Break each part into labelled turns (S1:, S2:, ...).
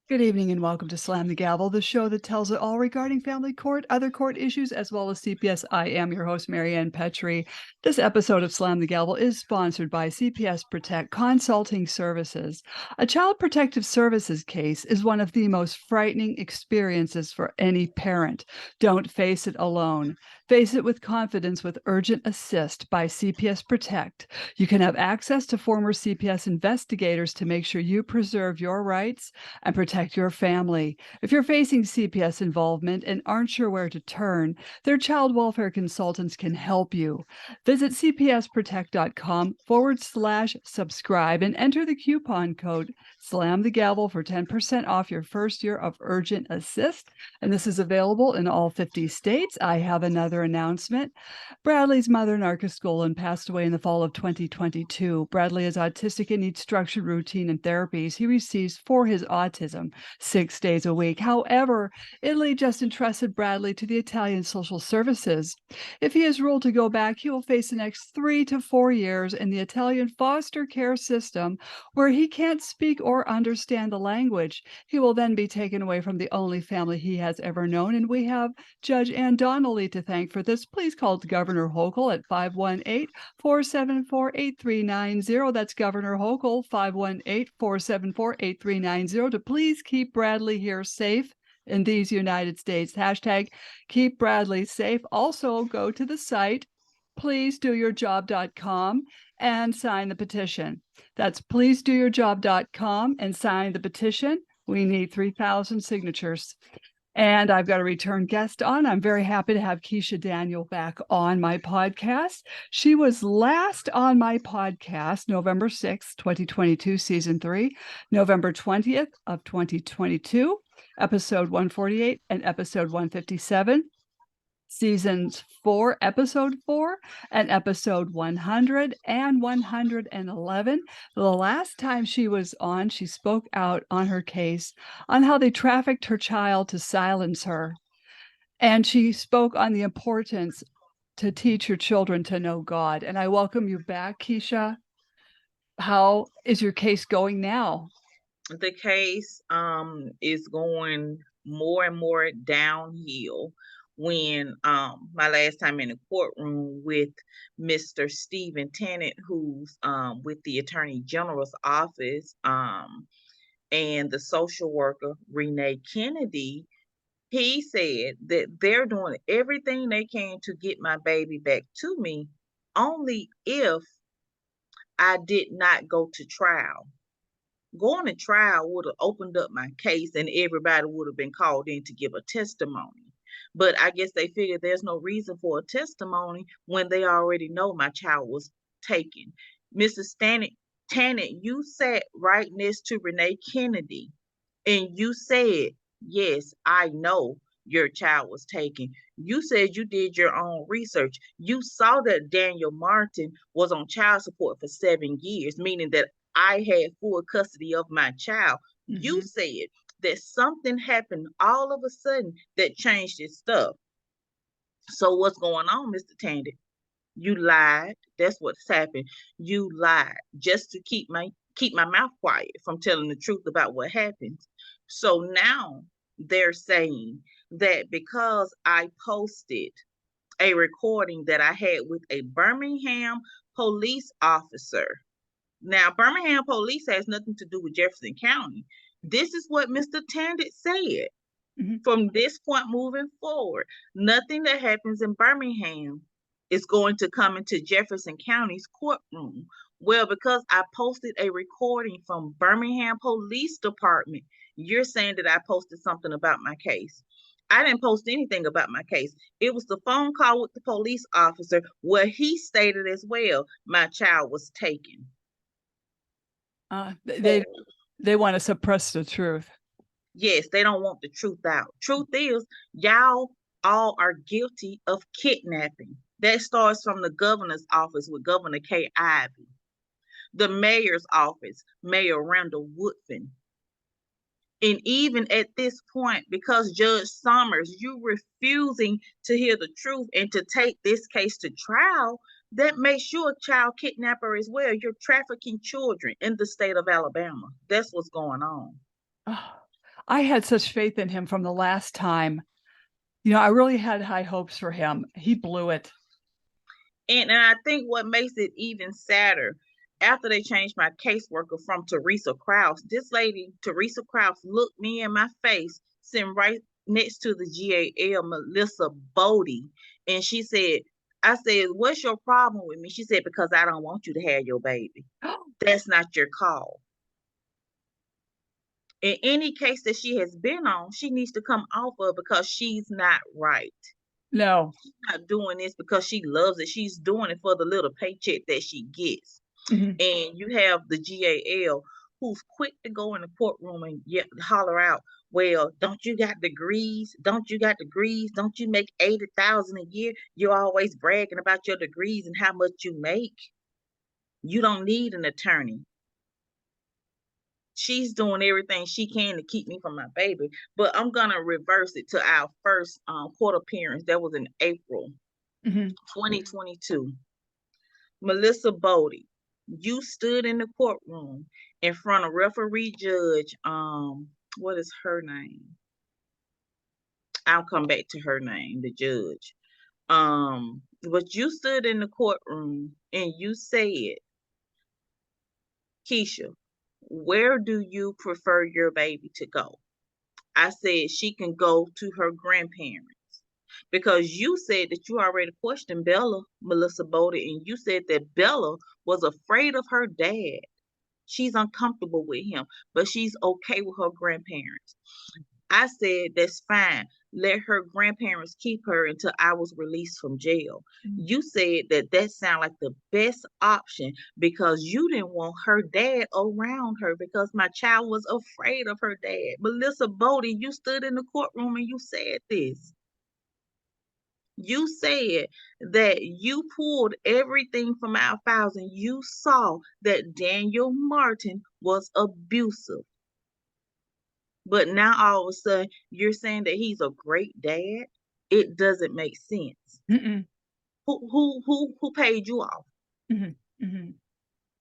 S1: Good evening and welcome to Slam the Gavel, the show that tells it all regarding family court, other court issues, as well as CPS. I am your host, Marianne Petrie. This episode of Slam the Gavel is sponsored by CPS Protect Consulting Services. A child protective services case is one of the most frightening experiences for any parent. Don't face it alone. Face it with confidence with Urgent Assist by CPS Protect. You can have access to former CPS investigators to make sure you preserve your rights and protect your family. If you're facing CPS involvement and aren't sure where to turn, their child welfare consultants can help you. Visit cpsprotect.com/subscribe and enter the coupon code Slam the Gavel for 10% off your first year of Urgent Assist. And this is available in all 50 states. I have another announcement. Bradley's mother, Narca Skolin, passed away in the fall of 2022. Bradley is autistic and needs structured routine and therapies he receives for his autism 6 days a week. However, Italy just entrusted Bradley to the Italian Social Services. If he is ruled to go back, he will face the next 3 to 4 years in the Italian foster care system where he can't speak or understand the language. He will then be taken away from the only family he has ever known, and we have Judge Ann Donnelly to thank for this. Please call Governor Hochul at 518-474-8390. That's Governor Hochul, 518-474-8390 to please keep Bradley here safe in these United States. Hashtag keep Bradley safe. Also go to the site, pleasedoyourjob.com and sign the petition. That's pleasedoyourjob.com and sign the petition. We need 3,000 signatures. And I've got a return guest on. I'm very happy to have Keisha Daniel back on my podcast. She was last on my podcast November 6th, 2022, season 3, November 20th of 2022, episode 148 and episode 157. Seasons 4, episode 4, and episode 100 and 111. The last time she was on, she spoke out on her case on how they trafficked her child to silence her. And she spoke on the importance to teach your children to know God. And I welcome you back, Keisha. How is your case going now?
S2: The case is going more and more downhill. When my last time in the courtroom with Mr. Stephen Tennant, who's with the Attorney General's office, and the social worker Renee Kennedy, he said that they're doing everything they can to get my baby back to me, only if I did not go to trial. Going to trial would have opened up my case and everybody would have been called in to give a testimony. But I guess they figured there's no reason for a testimony when they already know my child was taken. Mrs. Tannant, you sat right next to Renee Kennedy and you said, yes, I know your child was taken. You said you did your own research. You saw that Daniel Martin was on child support for 7 years, meaning that I had full custody of my child. Mm-hmm. You said that something happened all of a sudden that changed his stuff. So what's going on, Mr. Tandy? You lied. That's what's happened. You lied just to keep my mouth quiet from telling the truth about what happened. So now they're saying that because I posted a recording that I had with a Birmingham police officer. Now, Birmingham police has nothing to do with Jefferson County. This is what Mr. Tandit said. Mm-hmm. From this point moving forward, nothing that happens in Birmingham is going to come into Jefferson County's courtroom. Well, because I posted a recording from Birmingham Police Department, you're saying that I posted something about my case. I didn't post anything about my case. It was the phone call with the police officer where he stated as well, my child was taken.
S1: They want to suppress the truth.
S2: Yes, they don't want the truth out. Truth is, y'all all are guilty of kidnapping. That starts from the governor's office with Governor Kay Ivey, the mayor's office, Mayor Randall Woodfin. And even at this point, because Judge Summers, you refusing to hear the truth and to take this case to trial, that makes you a child kidnapper as well. You're trafficking children in the state of Alabama. That's what's going on.
S1: I had such faith in him from the last time. I really had high hopes for him. He blew it.
S2: And I think what makes it even sadder, after they changed my caseworker from Teresa Krause, this lady, Teresa Krause, looked me in my face, sitting right next to the GAL, Melissa Bodie, and she said, I said, what's your problem with me? She said, because I don't want you to have your baby. That's not your call. In any case that she has been on, she needs to come off of because she's not right.
S1: No.
S2: She's not doing this because she loves it. She's doing it for the little paycheck that she gets.
S1: Mm-hmm.
S2: And you have the GAL who's quick to go in the courtroom and holler out, well, don't you got degrees? Don't you got degrees? Don't you make 80,000 a year? You're always bragging about your degrees and how much you make. You don't need an attorney. She's doing everything she can to keep me from my baby. But I'm going to reverse it to our first court appearance. That was in April 2022. Melissa Bodie, you stood in the courtroom in front of referee judge. What is her name? I'll come back to her name, the judge. But you stood in the courtroom and you said, Keisha, where do you prefer your baby to go? I said she can go to her grandparents because you said that you already questioned Bella, Melissa Bodie, and you said that Bella was afraid of her dad. She's uncomfortable with him, but she's okay with her grandparents. I said, that's fine. Let her grandparents keep her until I was released from jail. You said that sounded like the best option because you didn't want her dad around her because my child was afraid of her dad. Melissa Bodie, you stood in the courtroom and you said this. You said that you pulled everything from our files and you saw that Daniel Martin was abusive. But now all of a sudden you're saying that he's a great dad. It doesn't make sense.
S1: Mm-mm.
S2: Who paid you off?
S1: Mm-hmm. Mm-hmm.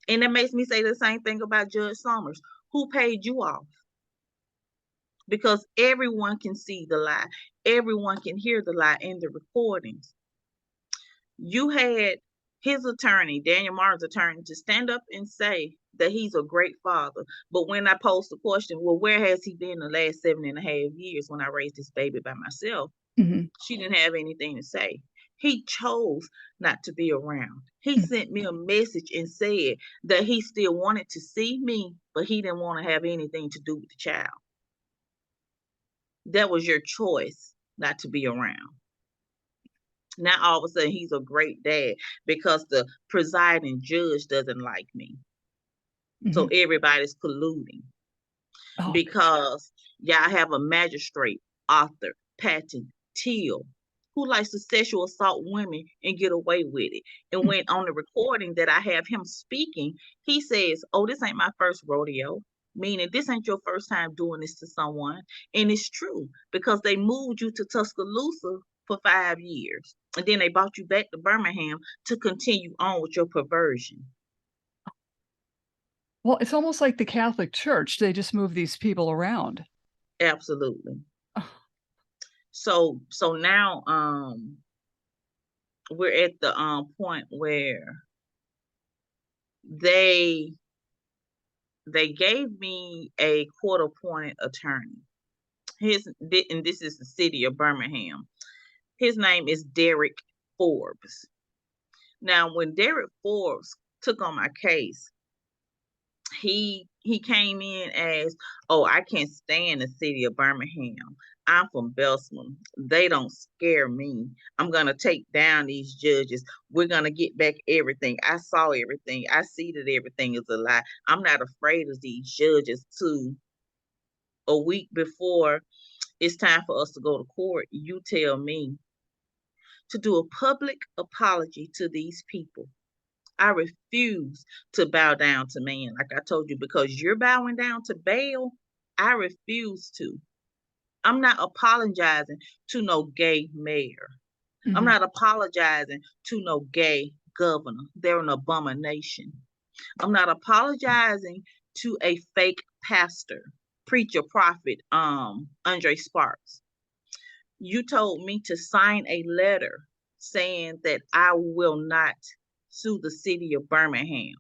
S2: And that makes me say the same thing about Judge Summers. Who paid you off? Because everyone can see the lie. Everyone can hear the lie in the recordings. You had his attorney, Daniel Martin's attorney, to stand up and say that he's a great father. But when I posed the question, well, where has he been the last 7.5 years when I raised this baby by myself?
S1: Mm-hmm.
S2: She didn't have anything to say. He chose not to be around. He sent me a message and said that he still wanted to see me, but he didn't want to have anything to do with the child. That was your choice not to be around. Now all of a sudden he's a great dad because the presiding judge doesn't like me. Mm-hmm. So everybody's colluding. Oh. Because y'all have a magistrate, author, Patton, Teele, who likes to sexual assault women and get away with it. And when on the recording that I have him speaking, he says, oh, this ain't my first rodeo. Meaning this ain't your first time doing this to someone. And it's true because they moved you to Tuscaloosa for 5 years. And then they brought you back to Birmingham to continue on with your perversion.
S1: Well, it's almost like the Catholic Church. They just move these people around.
S2: Absolutely. Oh. So now we're at the point where they gave me a court-appointed attorney. And this is the city of Birmingham. His name is Derek Forbes. Now, when Derek Forbes took on my case, he came in as, oh, I can't stand the city of Birmingham. I'm from Beltsman. They don't scare me. I'm going to take down these judges. We're going to get back everything. I saw everything. I see that everything is a lie. I'm not afraid of these judges too. A week before it's time for us to go to court, you tell me to do a public apology to these people. I refuse to bow down to man, like I told you, because you're bowing down to Baal. I refuse to. I'm not apologizing to no gay mayor. Mm-hmm. I'm not apologizing to no gay governor. They're an abomination. I'm not apologizing to a fake pastor. preacher prophet, Andre Sparks. You told me to sign a letter saying that I will not sue the city of Birmingham.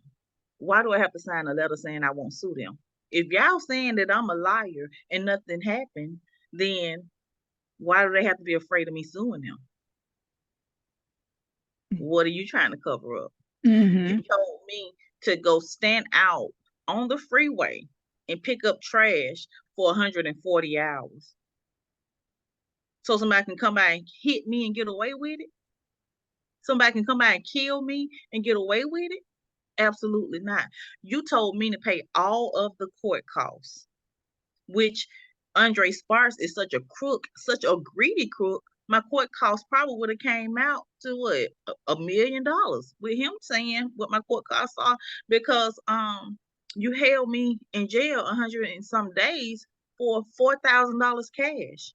S2: Why do I have to sign a letter saying I won't sue them? If y'all saying that I'm a liar and nothing happened, then why do they have to be afraid of me suing them? What are you trying to cover up?
S1: Mm-hmm.
S2: You told me to go stand out on the freeway and pick up trash for 140 hours. So somebody can come by and hit me and get away with it? Somebody can come by and kill me and get away with it? Absolutely not. You told me to pay all of the court costs, which Andre Sparks is such a crook, such a greedy crook. My court costs probably would have came out to what, $1 million with him saying what my court costs are, because you held me in jail 100 and some days for $4,000 cash.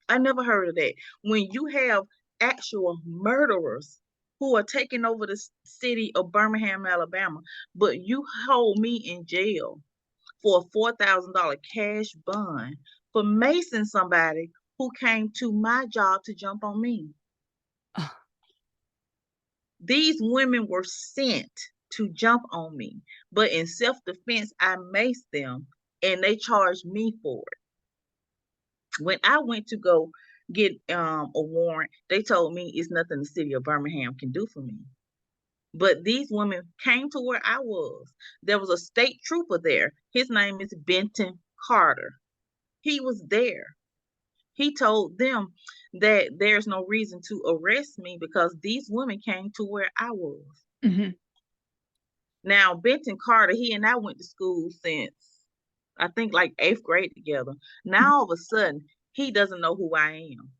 S2: I never heard of that. When you have actual murderers who are taking over the city of Birmingham, Alabama, but you hold me in jail for a $4,000 cash bond for macing somebody who came to my job to jump on me. These women were sent to jump on me, but in self-defense, I maced them and they charged me for it. When I went to go get a warrant, they told me it's nothing the city of Birmingham can do for me. But these women came to where I was. There was a state trooper there. His name is Benton Carter. He was there. He told them that there's no reason to arrest me because these women came to where I was.
S1: Mm-hmm.
S2: Now, Benton Carter, he and I went to school since I think like 8th grade together. Now all of a sudden, he doesn't know who I am.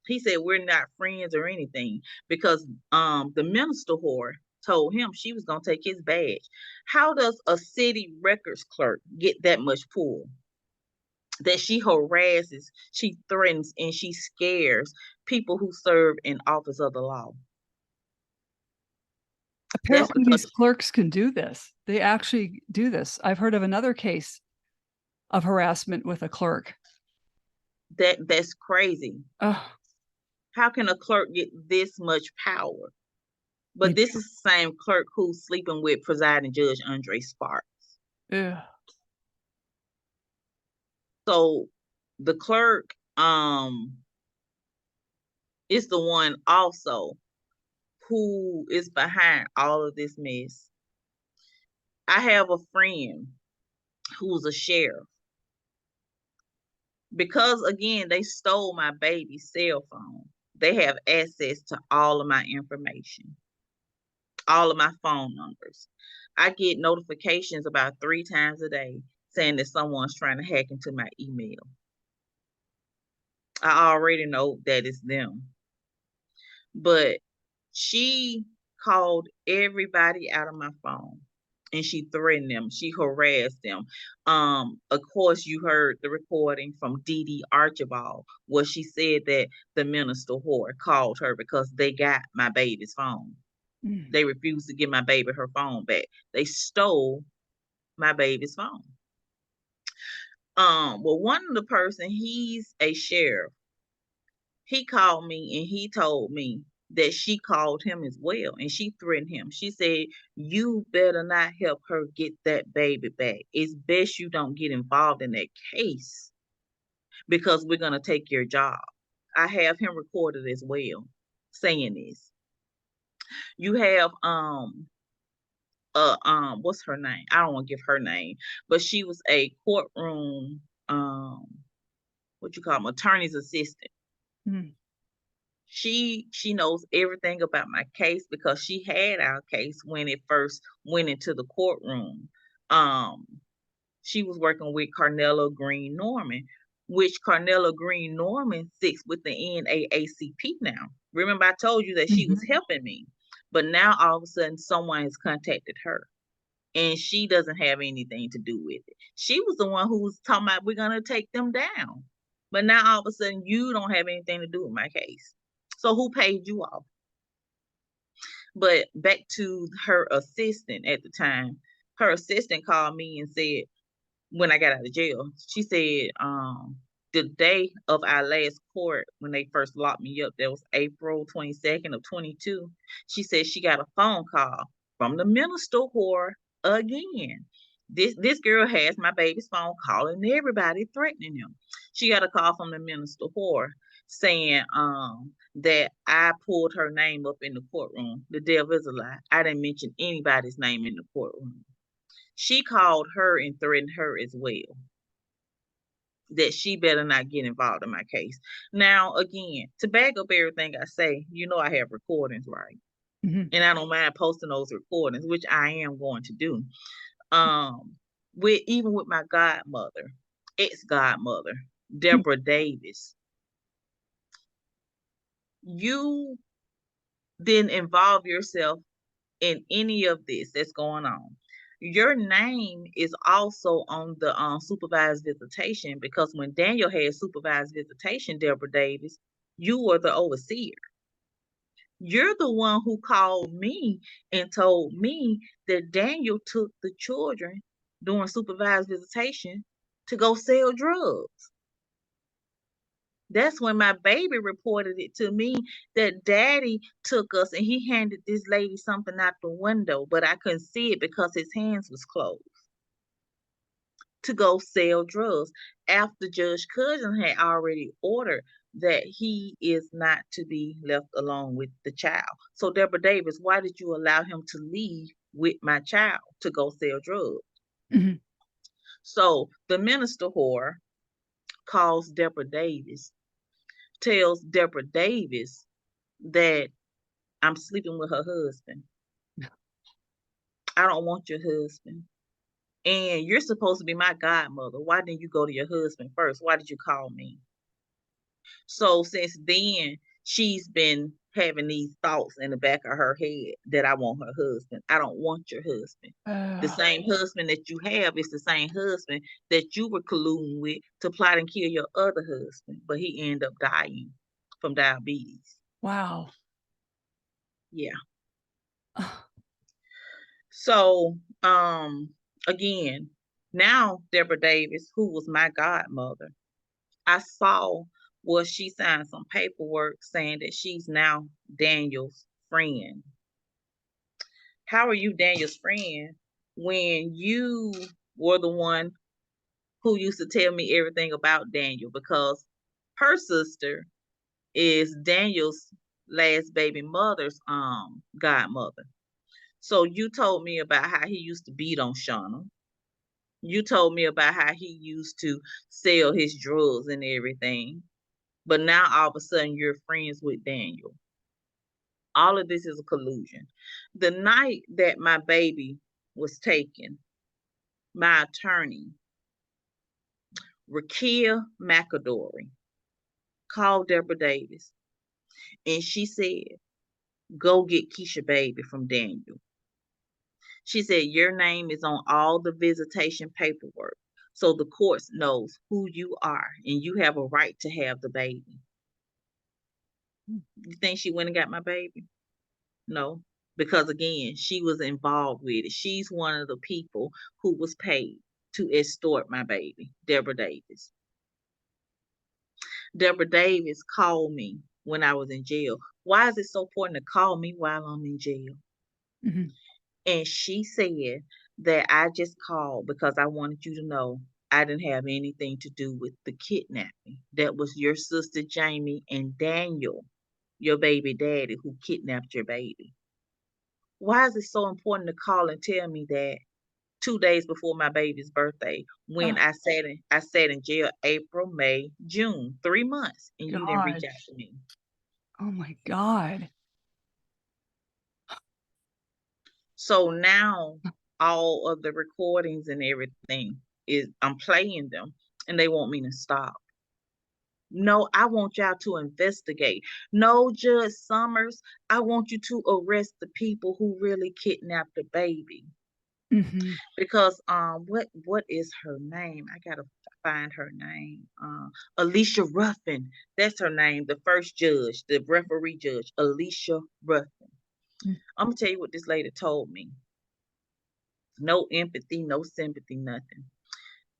S2: He said we're not friends or anything because the minister whore told him she was gonna take his badge. How does a city records clerk get that much pull? That she harasses, she threatens, and she scares people who serve in office of the law. That's
S1: Apparently, these
S2: because
S1: clerks can do this. They actually do this. I've heard of another case of harassment with a clerk.
S2: that's crazy.
S1: Oh,
S2: How can a clerk get this much power? But this is the same clerk who's sleeping with presiding judge Andre Sparks.
S1: ugh.
S2: So the clerk is the one also who is behind all of this mess. I have a friend who's a sheriff. Because again, they stole my baby's cell phone. They have access to all of my information, all of my phone numbers. I get notifications about 3 times a day saying that someone's trying to hack into my email. I already know that it's them. But she called everybody out of my phone and she threatened them. She harassed them. Of course, you heard the recording from Dee Dee Archibald where she said that the minister whore called her because they got my baby's phone. They refused to give my baby her phone back. They stole my baby's phone. Well, one of the person, he's a sheriff. He called me and he told me that she called him as well and she threatened him. She said, you better not help her get that baby back. It's best you don't get involved in that case because we're going to take your job. I have him recorded as well saying this. You have what's her name? I don't want to give her name, but she was a courtroom what you call them, attorney's assistant. She knows everything about my case because she had our case when it first went into the courtroom. She was working with Carnella Green Norman, which Carnella Green Norman sits with the NAACP now. Remember, I told you that she was helping me, but now all of a sudden someone has contacted her and she doesn't have anything to do with it. She was the one who was talking about we're going to take them down. But now all of a sudden you don't have anything to do with my case. So who paid you off? But back to her assistant at the time, her assistant called me and said, when I got out of jail. She said, the day of our last court, when they first locked me up, that was April 22nd of 22. She said she got a phone call from the minister whore again. This girl has my baby's phone, calling everybody, threatening them. She got a call from the minister whore saying that I pulled her name up in the courtroom. The devil is a lie. I didn't mention anybody's name in the courtroom. She called her and threatened her as well, that she better not get involved in my case. Now, again, to back up everything I say, I have recordings, right?
S1: Mm-hmm.
S2: And I don't mind posting those recordings, which I am going to do. Even with my godmother, ex-godmother, Deborah Davis, you didn't involve yourself in any of this that's going on. Your name is also on the supervised visitation, because when Daniel had supervised visitation, Deborah Davis, you were the overseer. You're the one who called me and told me that Daniel took the children during supervised visitation to go sell drugs. That's when my baby reported it to me, that daddy took us and he handed this lady something out the window, but I couldn't see it because his hands was closed, to go sell drugs, after Judge Cousin had already ordered that he is not to be left alone with the child. So Deborah Davis, why did you allow him to leave with my child to go sell drugs?
S1: Mm-hmm.
S2: So the minister whore calls Deborah Davis, tells Deborah Davis that I'm sleeping with her husband. I don't want your husband. And you're supposed to be my godmother. Why didn't you go to your husband first? Why did you call me? So since then, she's been having these thoughts in the back of her head that I want her husband. I don't want your husband. The same husband that you have is the same husband that you were colluding with to plot and kill your other husband, but he ended up dying from diabetes.
S1: Wow.
S2: Yeah. So, again, now Deborah Davis, who was my godmother, I saw where she signed some paperwork saying that she's now Daniel's friend. How are you Daniel's friend when you were the one who used to tell me everything about Daniel? Because her sister is Daniel's last baby mother's godmother. So you told me about how he used to beat on Shauna. You told me about how he used to sell his drugs and everything. But now all of a sudden you're friends with Daniel. All of this is a collusion. The night that my baby was taken, my attorney, Rakia McAdory, called Deborah Davis, and she said, go get Keisha baby from Daniel. She said, your name is on all the visitation paperwork, so the courts knows who you are, and you have a right to have the baby. You think she went and got my baby? No, because again, she was involved with it. She's one of the people who was paid to extort my baby, Deborah Davis. Deborah Davis called me when I was in jail. Why is it so important to call me while I'm in jail?
S1: Mm-hmm.
S2: And she said that I just called because I wanted you to know I didn't have anything to do with the kidnapping. That was your sister Jamie and Daniel, your baby daddy, who kidnapped your baby. Why is it so important to call and tell me that 2 days before my baby's birthday, when I sat in jail April, May, June, 3 months, and you didn't reach out to me?
S1: Oh my God.
S2: So now all of the recordings and everything I'm playing them, and they want me to stop. No, I want y'all to investigate. No, Judge Summers, I want you to arrest the people who really kidnapped the baby.
S1: Mm-hmm.
S2: Because what is her name? I gotta find her name. Alisha Ruffin. That's her name. The first judge, the referee judge, Alisha Ruffin.
S1: Mm-hmm.
S2: I'm gonna tell you what this lady told me. No empathy, no sympathy, nothing.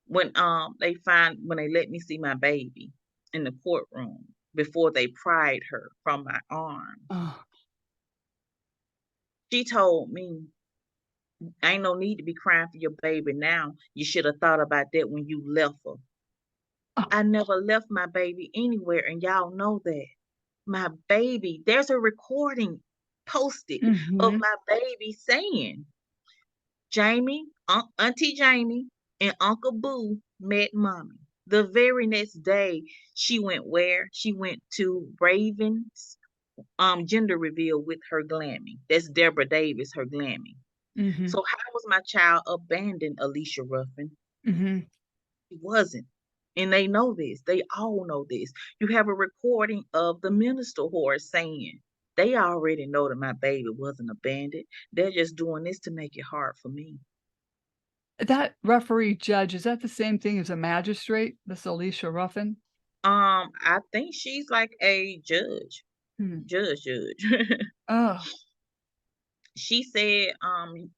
S2: when they let me see my baby in the courtroom before they pried her from my arm,
S1: Oh,
S2: she told me, ain't no need to be crying for your baby now. You should have thought about that when you left her.
S1: oh.
S2: I never left my baby anywhere, and y'all know that. My baby, there's a recording posted of
S1: Mm-hmm.
S2: my baby saying, Jamie, Auntie Jamie, and Uncle Boo met mommy. The very next day, she went where? She went to Raven's gender reveal with her Glammy. That's Deborah Davis, her Glammy.
S1: Mm-hmm.
S2: So how was my child abandoned, Alisha Ruffin?
S1: Mm-hmm.
S2: It wasn't. And they know this. They all know this. You have a recording of the minister Horace saying, they already know that my baby wasn't abandoned. They're just doing this to make it hard for me.
S1: That referee judge, is that the same thing as a magistrate, this Alisha Ruffin?
S2: I think she's like a judge.
S1: Hmm.
S2: Judge.
S1: Oh,
S2: She said,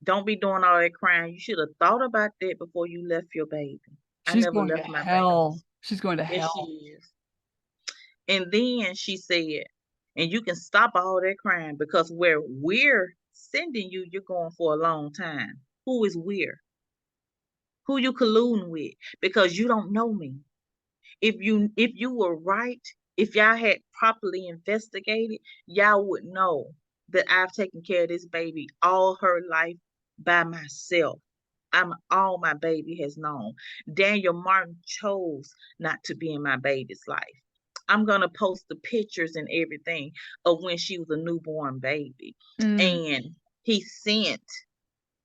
S2: don't be doing all that crying. You should have thought about that before you left your baby. I
S1: she's
S2: never
S1: going to
S2: left my baby.
S1: hell. She's going to
S2: Yes, she
S1: hell.
S2: is. And then she said, and you can stop all that crying because where we're sending you, you're going for a long time. Who is we're? Who you colluding with? Because you don't know me. If you were right, if y'all had properly investigated, y'all would know that I've taken care of this baby all her life by myself. I'm all my baby has known. Daniel Martin chose not to be in my baby's life. I'm gonna post the pictures and everything of when she was a newborn baby.
S1: Mm.
S2: And he sent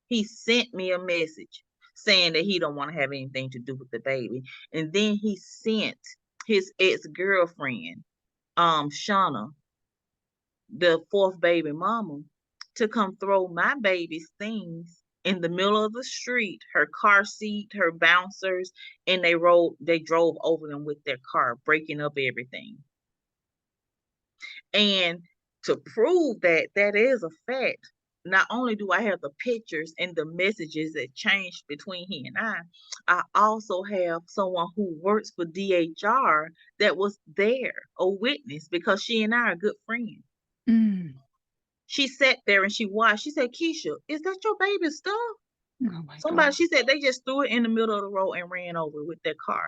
S2: he sent me a message saying that he don't want to have anything to do with the baby. And then he sent his ex-girlfriend, Shauna, the fourth baby mama, to come throw my baby's things in the middle of the street, her car seat, her bouncers, and they drove over them with their car, breaking up everything. And to prove that that is a fact, not only do I have the pictures and the messages that changed between he and I also have someone who works for DHR that was there, a witness, because she and I are good friends.
S1: Mm.
S2: She sat there and she watched. She said, Keisha, is that your baby's stuff?
S1: Oh my
S2: Somebody,
S1: God.
S2: she said, they just threw it in the middle of the road and ran over with their car.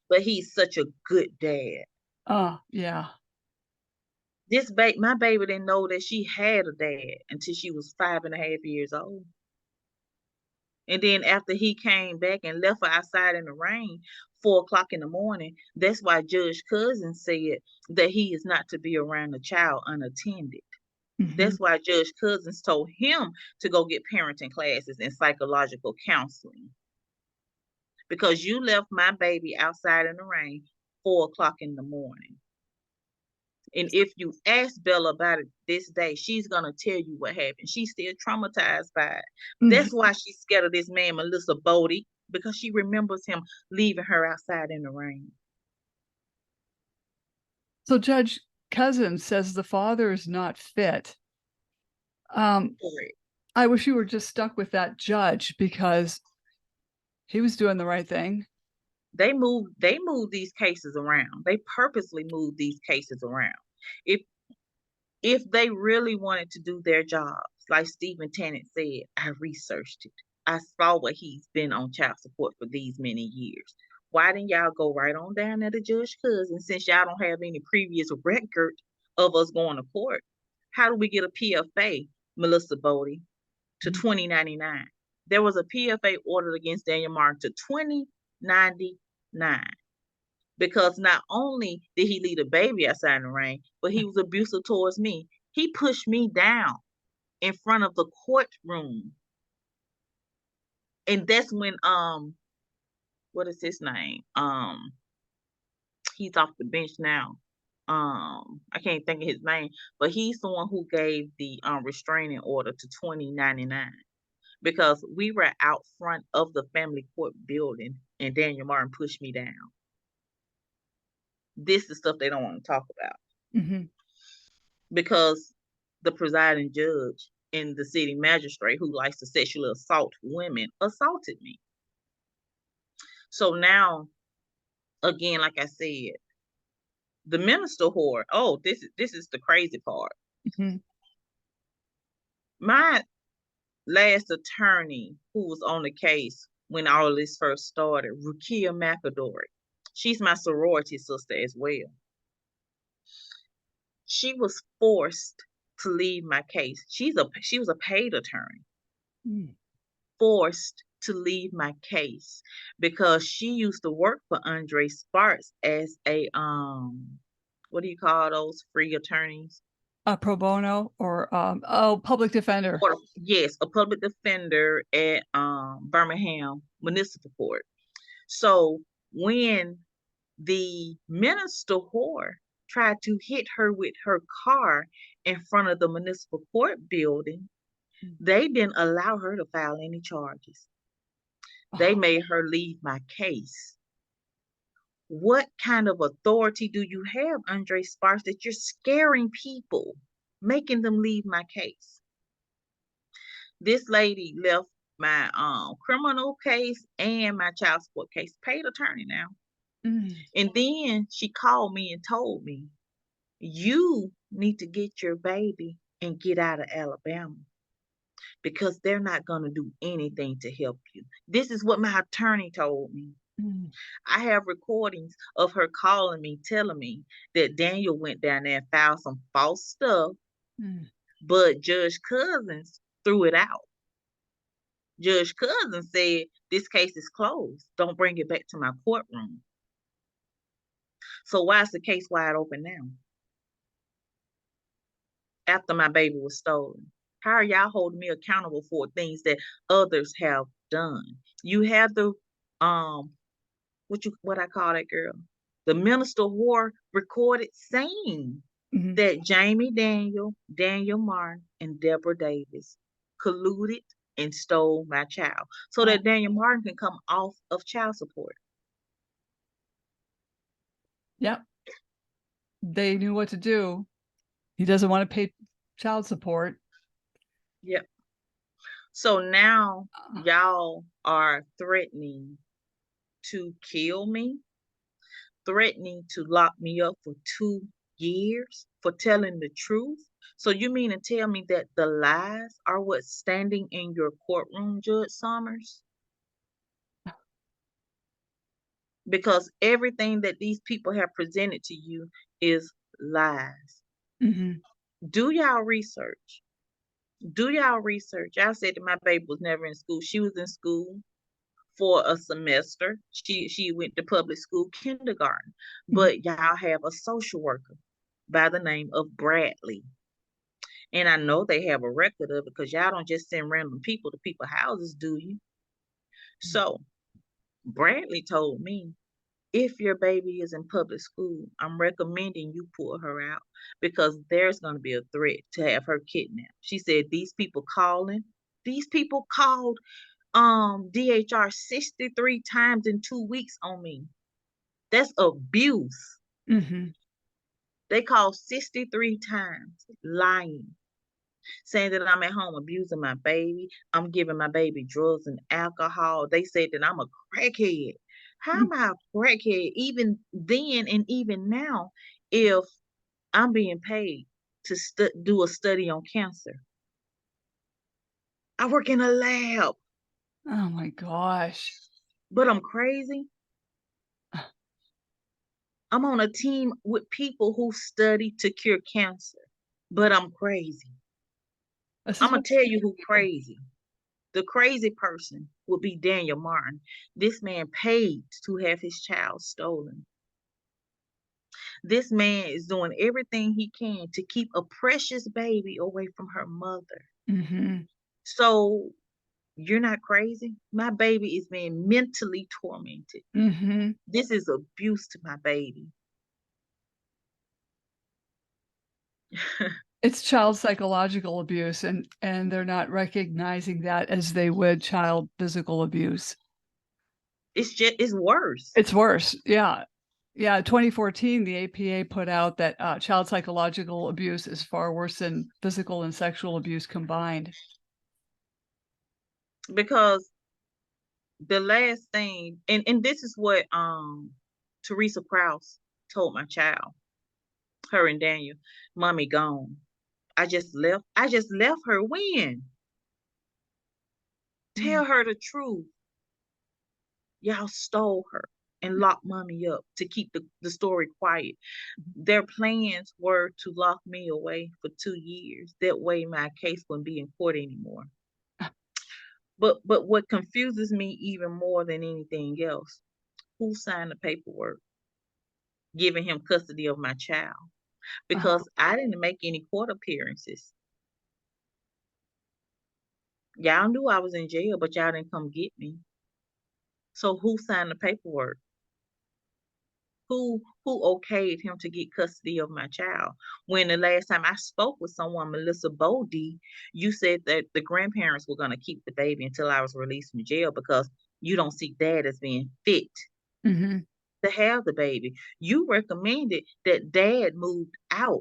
S2: But he's such a good dad.
S1: Oh, yeah.
S2: My baby didn't know that she had a dad until she was 5.5 years old. And then after he came back and left her outside in the rain, 4 o'clock in the morning, that's why Judge Cousins said that he is not to be around a child unattended.
S1: Mm-hmm.
S2: That's why Judge Cousins told him to go get parenting classes and psychological counseling. Because you left my baby outside in the rain 4 o'clock in the morning. And if you ask Bella about it this day, she's going to tell you what happened. She's still traumatized by it.
S1: Mm-hmm.
S2: That's why she's scared of this man, Melissa Bodie, because she remembers him leaving her outside in the rain.
S1: So Judge Cousins says the father is not fit.
S2: Correct.
S1: I wish you were just stuck with that judge because he was doing the right thing.
S2: They move these cases around. They purposely move these cases around. If they really wanted to do their jobs, like Stephen Tennant said, I researched it. I saw what he's been on child support for these many years. Why didn't y'all go right on down there to Judge Cousins since y'all don't have any previous record of us going to court? How do we get a PFA, Melissa Bodie, to
S1: Mhm.
S2: 2099? There was a PFA ordered against Daniel Martin to 2099 because not only did he leave a baby outside in the rain, but he was abusive towards me. He pushed me down in front of the courtroom. And that's when what is his name? He's off the bench now. I can't think of his name, but he's the one who gave the restraining order to 2099 because we were out front of the family court building and Daniel Martin pushed me down. This is stuff they don't want to talk about.
S1: Mm-hmm.
S2: Because the presiding judge in the city magistrate who likes to sexually assault women assaulted me. So now, again, like I said, the minister whore. Oh, this is the crazy part.
S1: Mm-hmm.
S2: My last attorney who was on the case when all of this first started, Rukia McAdory. She's my sorority sister as well. She was forced to leave my case. She was a paid attorney. Forced to leave my case because she used to work for Andre Sparks as a what do you call those free attorneys?
S1: A pro bono or public defender.
S2: Yes, a public defender at Birmingham Municipal Court. So when the minister whore tried to hit her with her car in front of the municipal court building, they didn't allow her to file any charges. They made her leave my case. What kind of authority do you have, Andre Sparks, that you're scaring people, making them leave my case? This lady left my criminal case and my child support case, paid attorney now. And then she called me and told me, you need to get your baby and get out of Alabama because they're not going to do anything to help you. This is what my attorney told me. I have recordings of her calling me, telling me that Daniel went down there and found some false stuff, but Judge Cousins threw it out. Judge Cousins said, this case is closed. Don't bring it back to my courtroom. So why is the case wide open now? After my baby was stolen. How are y'all holding me accountable for things that others have done? You have the what I call that girl? The minister whore recorded saying that Jamie Daniel, Daniel Martin, and Deborah Davis colluded and stole my child so that Daniel Martin can come off of child support.
S1: Yep. They knew what to do. He doesn't want to pay child support.
S2: Yep. So now y'all are threatening to kill me, threatening to lock me up for 2 years for telling the truth. So you mean to tell me that the lies are what's standing in your courtroom, Judge Summers? Because everything that these people have presented to you is lies. Do y'all research. Do y'all research. I said that my baby was never in school. She was in school for a semester. She went to public school kindergarten. But y'all have a social worker by the name of Bradley. And I know they have a record of it because y'all don't just send random people to people's houses, do you? So Bradley told me, if your baby is in public school, I'm recommending you pull her out because there's going to be a threat to have her kidnapped. She said these people called DHR 63 times in 2 weeks on me. That's abuse. They called 63 times, lying, saying that I'm at home abusing my baby. I'm giving my baby drugs and alcohol. They said that I'm a crackhead. How am I a crackhead even then and even now if I'm being paid to do a study on cancer? I work in a lab.
S1: Oh my gosh.
S2: But I'm crazy. I'm on a team with people who study to cure cancer, but I'm crazy. I'm going to tell you who's crazy. The crazy person would be Daniel Martin. This man paid to have his child stolen. This man is doing everything he can to keep a precious baby away from her mother. So you're not crazy? My baby is being mentally tormented. This is abuse to my baby.
S1: It's child psychological abuse, and they're not recognizing that as they would child physical abuse.
S2: It's worse.
S1: It's worse. Yeah. Yeah, 2014, the APA put out that child psychological abuse is far worse than physical and sexual abuse combined.
S2: Because the last thing, and this is what Teresa Krause told my child, her and Daniel, "Mommy gone. I just left her." When? Tell her the truth. Y'all stole her and locked mommy up to keep the story quiet. Their plans were to lock me away for 2 years. That way my case wouldn't be in court anymore. But what confuses me even more than anything else, who signed the paperwork giving him custody of my child? Because I didn't make any court appearances. Y'all knew I was in jail, but y'all didn't come get me. So who signed the paperwork? Who okayed him to get custody of my child? When the last time I spoke with someone, Melissa Bodie, you said that the grandparents were going to keep the baby until I was released from jail because you don't see dad as being fit to have the baby. You recommended that dad moved out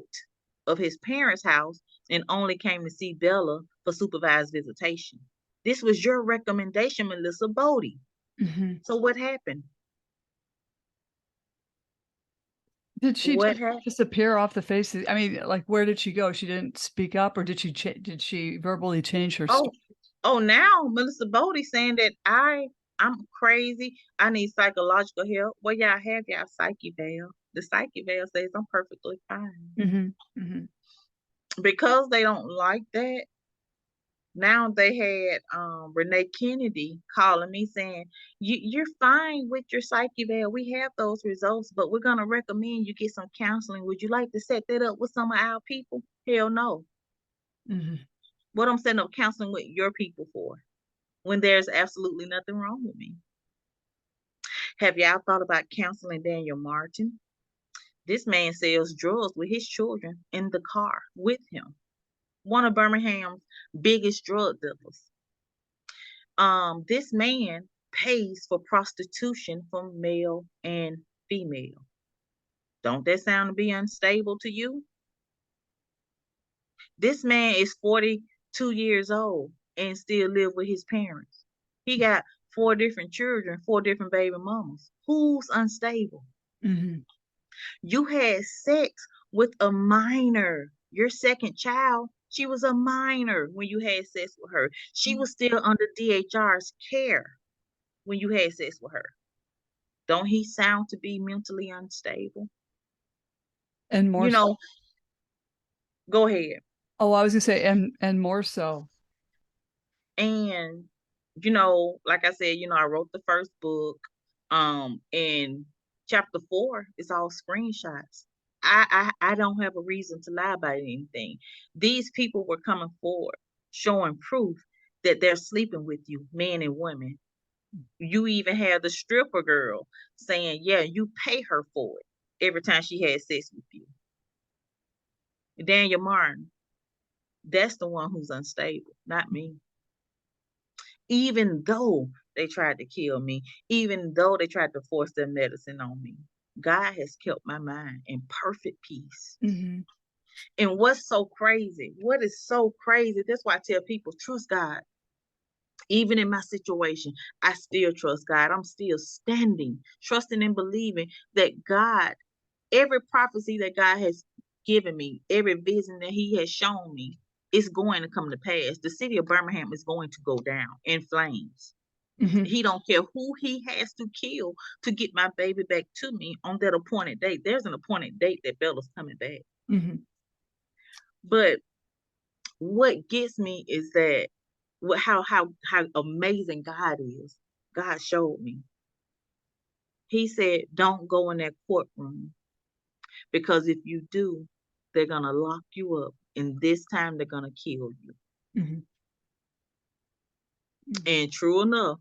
S2: of his parents' house and only came to see Bella for supervised visitation. This was your recommendation, Melissa Bodie. So what happened?
S1: Did she disappear off the face of, I mean, like, where did she go? She didn't speak up, or did she verbally change her story?
S2: Oh, now Melissa Bodie saying that I'm crazy. I need psychological help. Well, y'all have y'all psyche veil. The psyche veil says I'm perfectly fine. Because they don't like that, now they had Renee Kennedy calling me saying, you're fine with your psyche veil. We have those results, but we're going to recommend you get some counseling. Would you like to set that up with some of our people? Hell no. What I'm setting up counseling with your people for, when there's absolutely nothing wrong with me? Have y'all thought about counseling Daniel Martin? This man sells drugs with his children in the car with him. One of Birmingham's biggest drug dealers. This man pays for prostitution from male and female. Don't that sound to be unstable to you? This man is 42 years old and still live with his parents. He got 4 different children, 4 different baby mamas. Who's unstable? You had sex with a minor. Your second child, she was a minor when you had sex with her. She was still under DHR's care when you had sex with her. Don't he sound to be mentally unstable?
S1: And more,
S2: go ahead.
S1: Oh, I was gonna say, and more so.
S2: And like I said, I wrote the first book. And chapter 4 is all screenshots. I don't have a reason to lie about anything. These people were coming forward, showing proof that they're sleeping with you, men and women. You even had the stripper girl saying, yeah, you pay her for it every time she had sex with you. Daniel Martin, that's the one who's unstable, not me. Even though they tried to kill me, even though they tried to force their medicine on me, God has kept my mind in perfect peace. And what's so crazy? What is so crazy? That's why I tell people, trust God. Even in my situation, I still trust God. I'm still standing, trusting and believing that God, every prophecy that God has given me, every vision that He has shown me, is going to come to pass. The city of Birmingham is going to go down in flames. He don't care who he has to kill to get my baby back to me on that appointed date. There's an appointed date that Bella's coming back. But what gets me is that how amazing God is. God showed me. He said, don't go in that courtroom, because if you do, they're going to lock you up, and this time they're going to kill you. And true enough,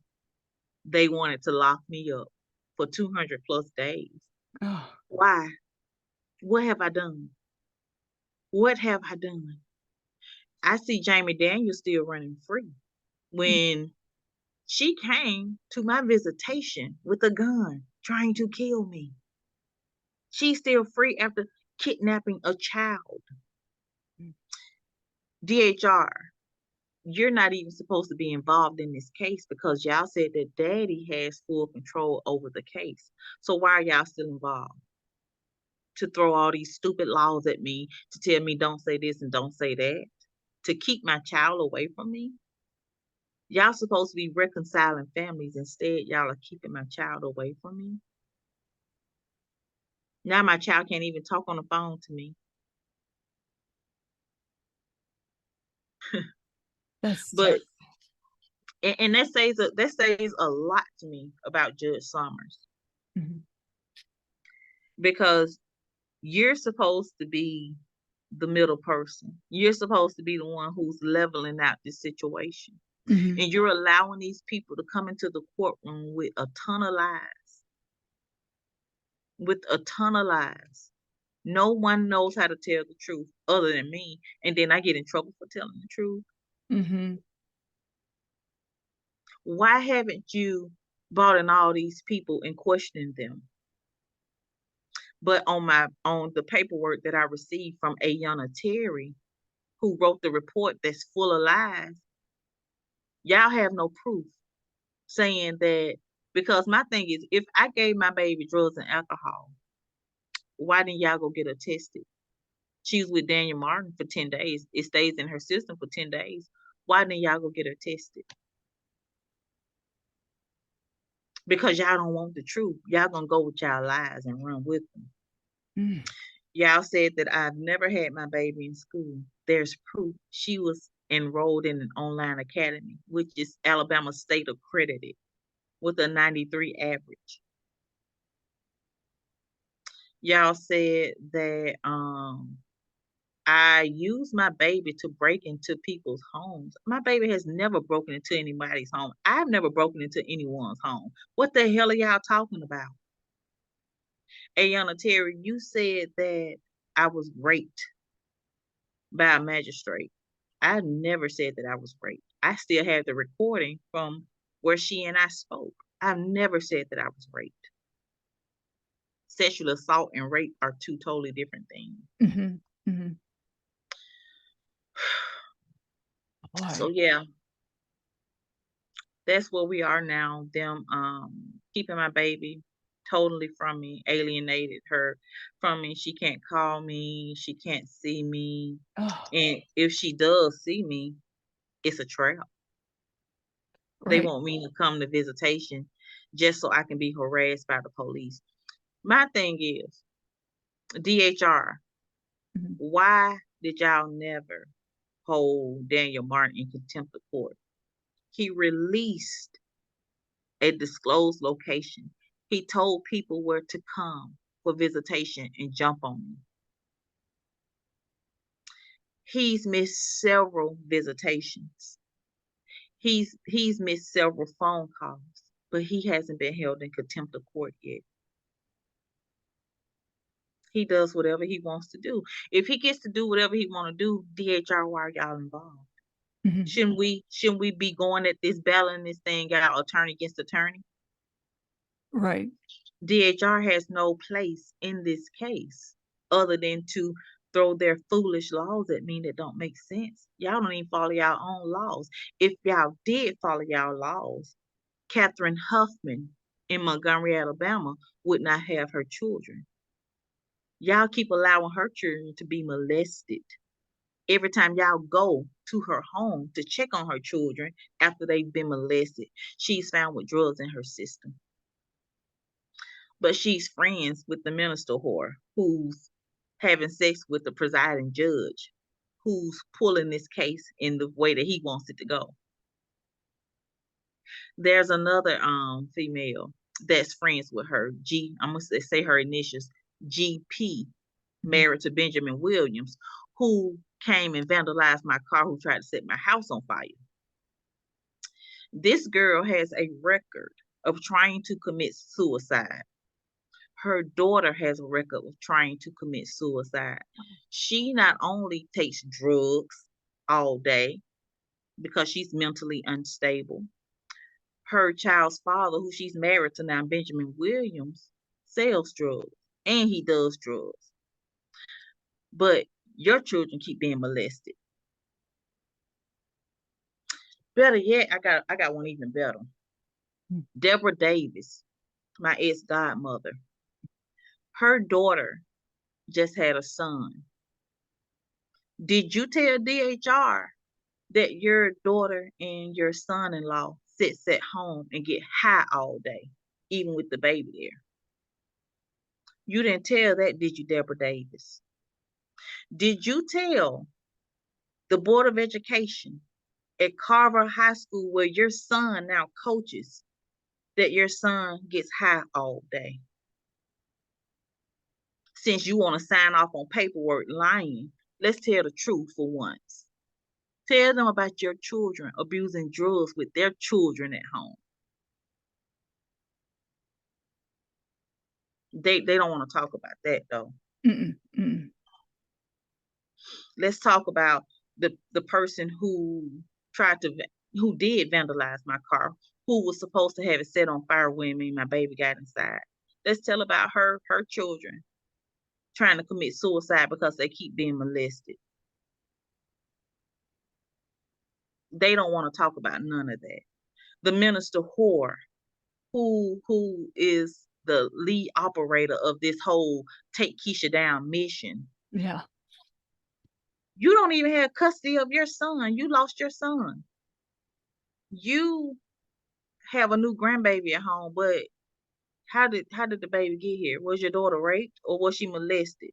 S2: they wanted to lock me up for 200 plus days. Why? What have I done? What have I done? I see Jamie Daniel still running free. When she came to my visitation with a gun trying to kill me, She's still free after kidnapping a child. DHR, you're not even supposed to be involved in this case because y'all said that daddy has full control over the case. So why are y'all still involved? To throw all these stupid laws at me, to tell me don't say this and don't say that, to keep my child away from me? Y'all supposed to be reconciling families. Instead, y'all are keeping my child away from me. Now my child can't even talk on the phone to me. But and that says a lot to me about Judge Summers.
S1: Mm-hmm.
S2: Because you're supposed to be the middle person. You're supposed to be the one who's leveling out this situation.
S1: Mm-hmm.
S2: And you're allowing these people to come into the courtroom with a ton of lies. No one knows how to tell the truth other than me. And then I get in trouble for telling the truth.
S1: Mm-hmm.
S2: Why haven't you brought in all these people and questioned them? But on the paperwork that I received from Ayanna Terry, who wrote the report that's full of lies, y'all have no proof saying that. Because my thing is, if I gave my baby drugs and alcohol, why didn't y'all go get her tested? She was with Daniel Martin for 10 days. It stays in her system for 10 days. Why didn't y'all go get her tested? Because y'all don't want the truth. Y'all gonna go with y'all lies and run with them.
S1: Mm.
S2: Y'all said that I've never had my baby in school. There's proof. She was enrolled in an online academy, which is Alabama State accredited, with a 93 average. Y'all said that I use my baby to break into people's homes. My baby has never broken into anybody's home. I've never broken into anyone's home. What the hell are y'all talking about? Ayanna Terry, you said that I was raped by a magistrate. I never said that I was raped. I still have the recording from where she and I spoke. I've never said that I was raped. Sexual assault and rape are two totally different things.
S1: Mm-hmm. Mm-hmm.
S2: So yeah, that's where we are now. Them keeping my baby totally from me, alienated her from me. She can't call me, she can't see me.
S1: Oh,
S2: And if she does see me, it's a trap. They
S1: right.
S2: want me to come to visitation just so I can be harassed by the police. My thing is, DHR,
S1: Mm-hmm.
S2: why did y'all never hold Daniel Martin in contempt of court? He released a disclosed location. He told people where to come for visitation and jump on me. He's missed several visitations. He's missed several phone calls, but he hasn't been held in contempt of court yet. He does whatever he wants to do. If he gets to do whatever he want to do, DHR, why are y'all involved?
S1: Mm-hmm.
S2: Shouldn't we be going at this, battling this thing out attorney against attorney?
S1: Right.
S2: DHR has no place in this case other than to throw their foolish laws at me that don't make sense. Y'all don't even follow y'all own laws. If y'all did follow y'all laws, Catherine Huffman in Montgomery, Alabama would not have her children. Y'all keep allowing her children to be molested. Every time y'all go to her home to check on her children after they've been molested, she's found with drugs in her system. But she's friends with the minister whore who's having sex with the presiding judge, who's pulling this case in the way that he wants it to go. There's another female that's friends with her, I'm gonna say her initials, GP, married to Benjamin Williams, who came and vandalized my car, who tried to set my house on fire. This girl has a record of trying to commit suicide. Her daughter has a record of trying to commit suicide. She not only takes drugs all day because she's mentally unstable. Her child's father, who she's married to now, Benjamin Williams, sells drugs and he does drugs. But your children keep being molested. Better yet, I got one even better. Deborah Davis, my ex-godmother, her daughter just had a son. Did you tell DHR that your daughter and your son-in-law sits at home and get high all day, even with the baby there? You didn't tell that, did you, Deborah Davis? Did you tell the Board of Education at Carver High School, where your son now coaches, that your son gets high all day? Since you want to sign off on paperwork lying, let's tell the truth for once. Tell them about your children abusing drugs with their children at home. They don't want to talk about that though. Let's talk about the person who did vandalize my car, who was supposed to have it set on fire when me and my baby got inside. Let's tell about her children trying to commit suicide because they keep being molested. They don't want to talk about none of that. The minister whore, who is the lead operator of this whole Take Keisha Down mission.
S1: Yeah.
S2: You don't even have custody of your son. You lost your son. You have a new grandbaby at home, but how did the baby get here? Was your daughter raped or was she molested?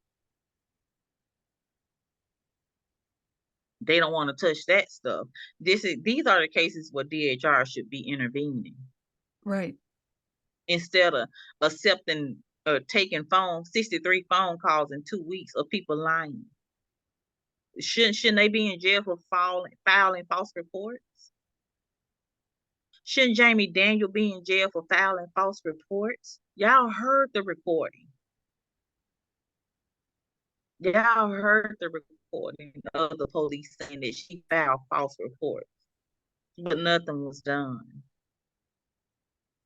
S2: They don't want to touch that stuff. These are the cases where DHR should be intervening.
S1: Right.
S2: Instead of accepting or taking 63 phone calls in 2 weeks of people lying. Shouldn't they be in jail for filing false reports? Shouldn't Jamie Daniel be in jail for filing false reports? Y'all heard the recording. Y'all heard the recording of the police saying that she filed false reports, but nothing was done.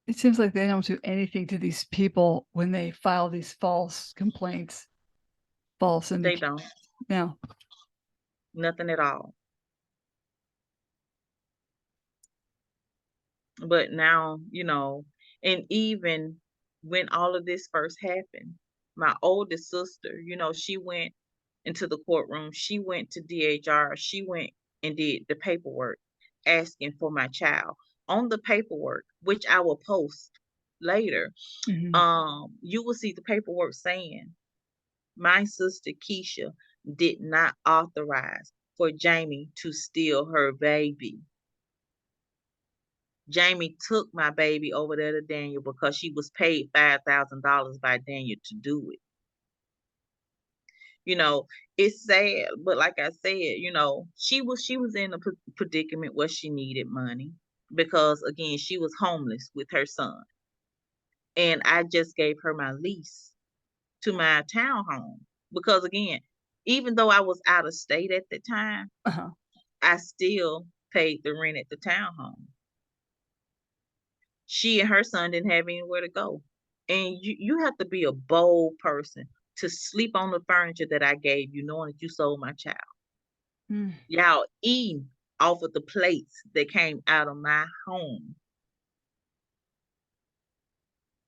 S1: It seems like they don't do anything to these people when they file these false complaints.
S2: They don't.
S1: No.
S2: Nothing at all. But now, and even when all of this first happened, my oldest sister, she went into the courtroom. She went to DHR. She went and did the paperwork asking for my child. On the paperwork, which I will post later, you will see the paperwork saying my sister Keisha did not authorize for Jamie to steal her baby. Jamie took my baby over there to Daniel because she was paid $5,000 by Daniel to do it. It's sad, but like I said, she was in a predicament where she needed money because, again, she was homeless with her son. And I just gave her my lease to my townhome because, again, even though I was out of state at the time, I still paid the rent at the townhome. She and her son didn't have anywhere to go. And you have to be a bold person to sleep on the furniture that I gave you, knowing that you sold my child. Y'all eating off of the plates that came out of my home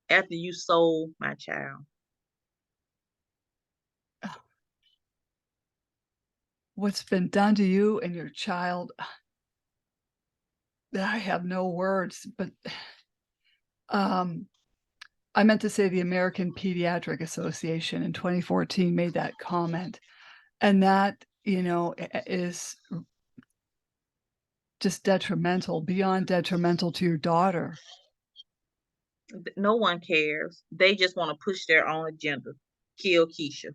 S2: after you sold my child.
S1: What's been done to you and your child, I have no words, but I meant to say the American Pediatric Association in 2014 made that comment. And that, is just detrimental, beyond detrimental to your daughter.
S2: No one cares. They just want to push their own agenda, kill Keisha,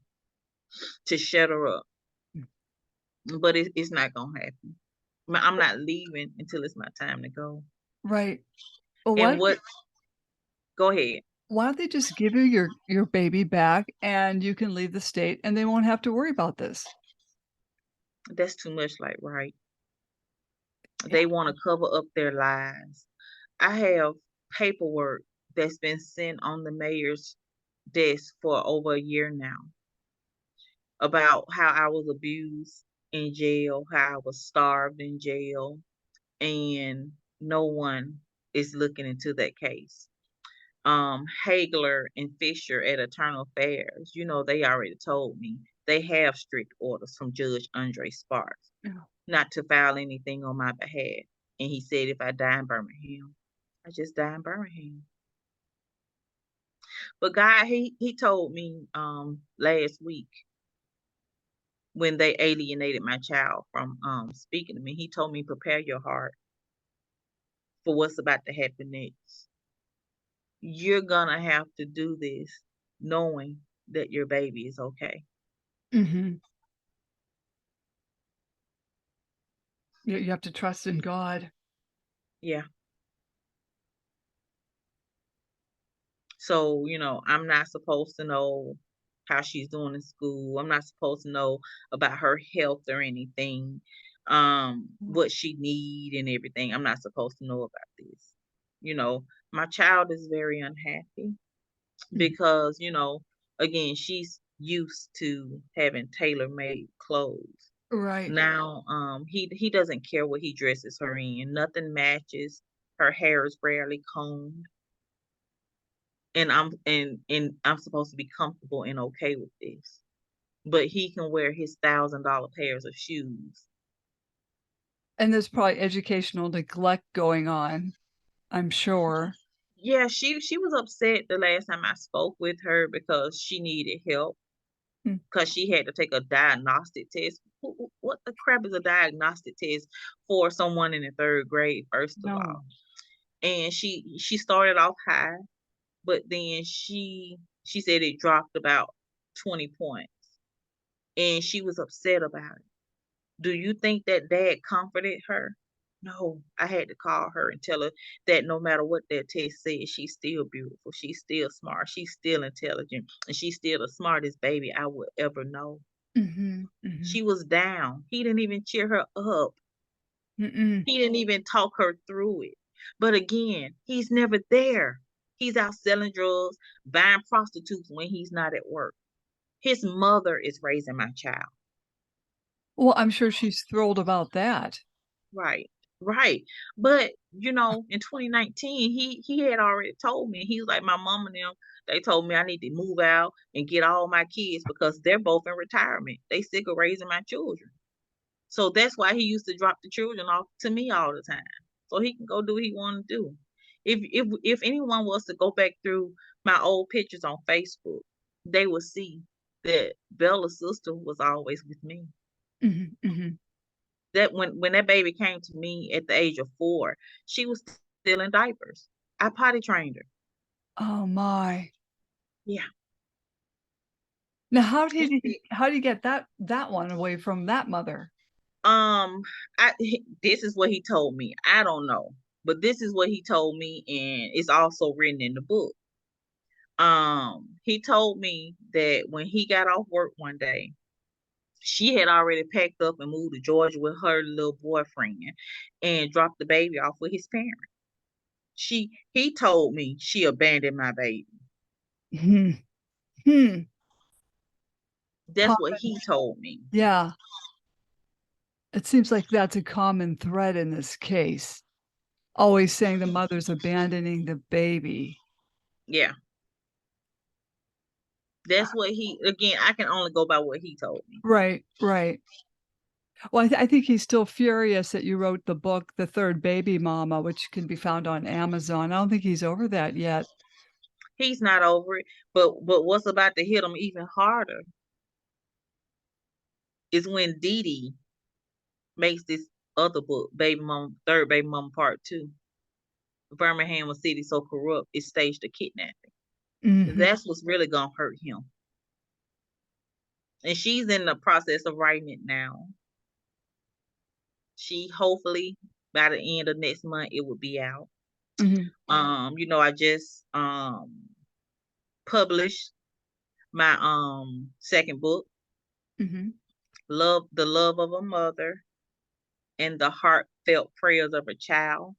S2: to shut her up. But it's not going to happen. I'm not leaving until it's my time to go.
S1: Right. Well,
S2: go ahead.
S1: Why don't they just give you your baby back and you can leave the state and they won't have to worry about this?
S2: That's too much right. They want to cover up their lies. I have paperwork that's been sent on the mayor's desk for over a year now about how I was abused in jail, how I was starved in jail, and no one is looking into that case. Hagler and Fisher at Eternal Affairs, they already told me they have strict orders from Judge Andre Sparks
S1: Yeah.
S2: not to file anything on my behalf. And he said if I die in Birmingham, I just die in Birmingham. But God, he told me last week when they alienated my child from speaking to me, he told me prepare your heart for what's about to happen next. You're gonna have to do this knowing that your baby is okay.
S1: Mm-hmm. You have to trust in God.
S2: Yeah. So, I'm not supposed to know how she's doing in school. I'm not supposed to know about her health or anything, what she need and everything. I'm not supposed to know about this. My child is very unhappy because, again, she's used to having tailor-made clothes.
S1: Right.
S2: Now, he doesn't care what he dresses her in. Nothing matches. Her hair is rarely combed. And I'm supposed to be comfortable and okay with this. But he can wear his $1,000 pairs of shoes.
S1: And there's probably educational neglect going on, I'm sure.
S2: Yeah, she was upset the last time I spoke with her because she needed help because she had to take a diagnostic test. What the crap is a diagnostic test for someone in the third grade, first of all?
S1: No.
S2: And she started off high, but then she said it dropped about 20 points. And she was upset about it. Do you think that dad comforted her? No, I had to call her and tell her that no matter what that test said, she's still beautiful. She's still smart. She's still intelligent. And she's still the smartest baby I would ever know.
S1: Mm-hmm. Mm-hmm.
S2: She was down. He didn't even cheer her up.
S1: Mm-mm.
S2: He didn't even talk her through it. But again, he's never there. He's out selling drugs, buying prostitutes when he's not at work. His mother is raising my child.
S1: Well, I'm sure she's thrilled about that.
S2: Right. Right. But in 2019, he had already told me. He was like, my mom and them, they told me I need to move out and get all my kids because they're both in retirement. They sick of raising my children. So that's why he used to drop the children off to me all the time. So he can go do what he want to do. If anyone was to go back through my old pictures on Facebook, they would see that Bella's sister was always with me.
S1: Mm-hmm. Mm-hmm.
S2: That when that baby came to me at the age of 4, she was still in diapers. I potty trained her.
S1: Oh my.
S2: Yeah.
S1: Now, how did you get that one away from that mother?
S2: This is what he told me. I don't know, but this is what he told me, and it's also written in the book. He told me that when he got off work one day, she had already packed up and moved to Georgia with her little boyfriend and dropped the baby off with his parents. He told me she abandoned my baby.
S1: Hmm. Hmm.
S2: That's what he told me.
S1: Yeah. It seems like that's a common thread in this case. Always saying the mother's abandoning the baby.
S2: Yeah. That's what I can only go by what he told me.
S1: Right, right. Well, I think he's still furious that you wrote the book, The Third Baby Mama, which can be found on Amazon. I don't think he's over that yet.
S2: He's not over it, but what's about to hit him even harder is when Dee Dee makes this other book, Baby Mama, Third Baby Mama Part 2. Birmingham, a city so corrupt, it staged a kidnapping.
S1: Mm-hmm.
S2: That's what's really gonna hurt him. And she's in the process of writing it now. She hopefully by the end of next month it will be out.
S1: Mm-hmm.
S2: I just published my second book,
S1: Mm-hmm.
S2: The Love of a Mother and the Heartfelt Prayers of a Child.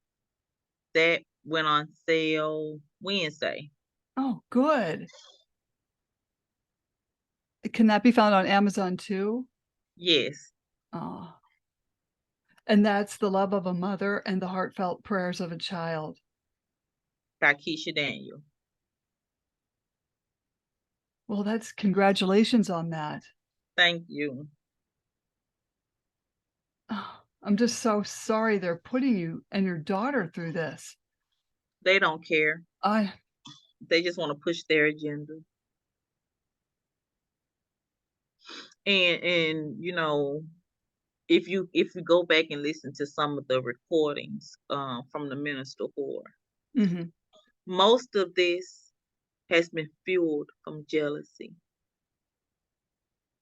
S2: That went on sale Wednesday.
S1: Oh, good. Can that be found on Amazon too?
S2: Yes,
S1: Oh. And that's The Love of a Mother and the Heartfelt Prayers of a Child.
S2: by Keisha Daniel.
S1: Well, that's congratulations on that.
S2: Thank you.
S1: Oh, I'm just so sorry they're putting you and your daughter through this.
S2: They don't care.
S1: I
S2: They just want to push their agenda. And you know, if you go back and listen to some of the recordings from the minister whore,
S1: mhm,
S2: most of this has been fueled from jealousy.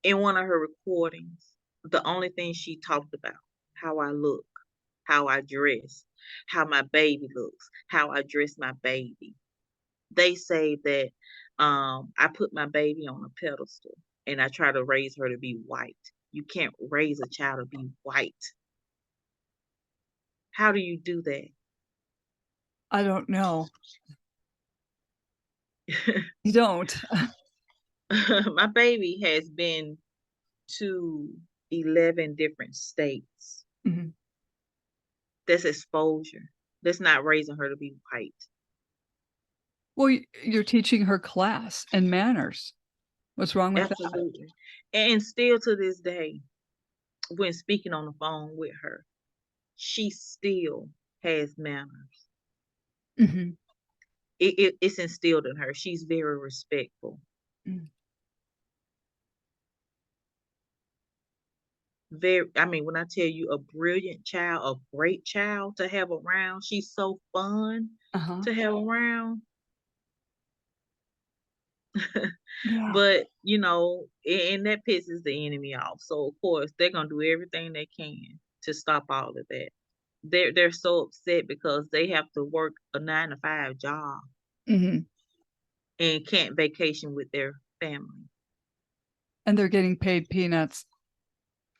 S2: In one of her recordings, the only thing she talked about, how I look, how I dress, how my baby looks, how I dress my baby. They say that I put my baby on a pedestal and I try to raise her to be white. You can't raise a child to be white. How do you do that?
S1: I don't know. You don't.
S2: My baby has been to 11 different states.
S1: Mhm.
S2: That's exposure. That's not raising her to be white.
S1: Well, you're teaching her class and manners. What's wrong with that?
S2: Absolutely. And still to this day, when speaking on the phone with her, she still has manners.
S1: Mhm,
S2: It's instilled in her. She's very respectful.
S1: mm.
S2: I mean, when I tell you a brilliant child, a great child to have around, she's so fun
S1: Uh-huh.
S2: to have around.
S1: Yeah.
S2: But, you know, and that pisses the enemy off. So of course they're gonna do everything they can to stop all of that. They're so upset because they have to work a 9 to 5 job
S1: Mhm.
S2: and can't vacation with their family.
S1: And they're getting paid peanuts.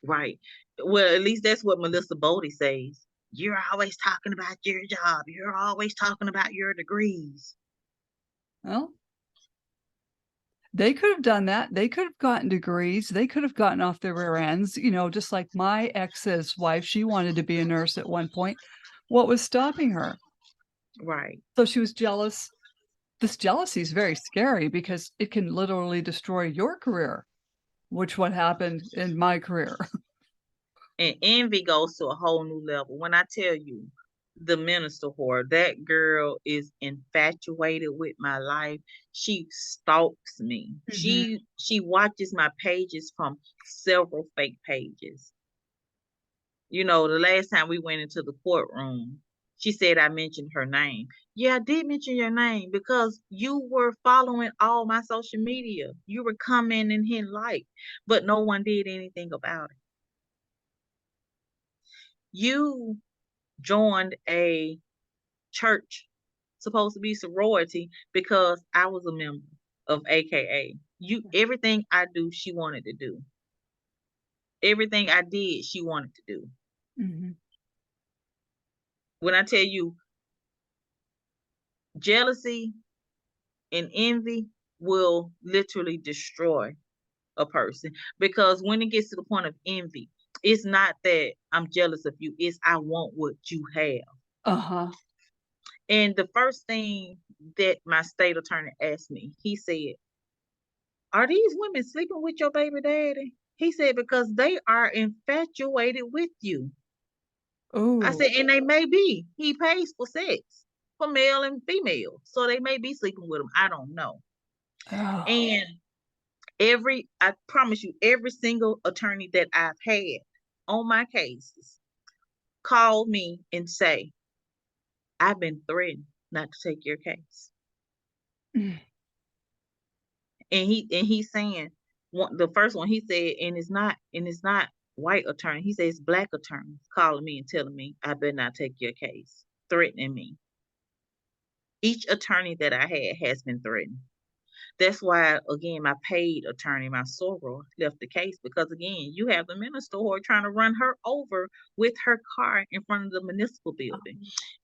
S2: Right. Well, at least that's what Melissa Bodie says. You're always talking about your job. You're always talking about your degrees.
S1: Well, they could have done that. They could have gotten degrees. They could have gotten off their rear ends, just like my ex's wife, she wanted to be a nurse at one point. What was stopping her?
S2: Right.
S1: So she was jealous. This jealousy is very scary because it can literally destroy your career, which what happened in my career.
S2: And envy goes to a whole new level. When I tell you the minister whore, that girl is infatuated with my life. She stalks me.
S1: Mhm.
S2: She watches my pages from several fake pages. You know, the last time we went into the courtroom, she said I mentioned her name. Yeah, I did mention your name because you were following all my social media. You were commenting and hitting like, but no one did anything about it. You joined a church supposed to be sorority because I was a member of AKA. Everything I do, she wanted to do. Everything I did, she wanted to do.
S1: Mhm.
S2: When I tell you jealousy and envy will literally destroy a person, because when it gets to the point of envy, it's not that I'm jealous of you, it's I want what you have.
S1: Uh-huh.
S2: And the first thing that my state attorney asked me, he said, are these women sleeping with your baby daddy? He said, because they are infatuated with you. I
S1: Oh.
S2: said, and they may be. He pays for sex for male and female. So they may be sleeping with him. I don't know.
S1: Oh.
S2: And I promise you, every single attorney that I've had on my cases call me and say, I've been threatened not to take your case.
S1: Mm.
S2: And he's saying, the first one he said, and it's not white attorney. He says black attorneys calling me and telling me I better not take your case, threatening me. Each attorney that I had has been threatened. That's why, again, my paid attorney, my soror, left the case because, again, you have the minister who are trying to run her over with her car in front of the municipal building.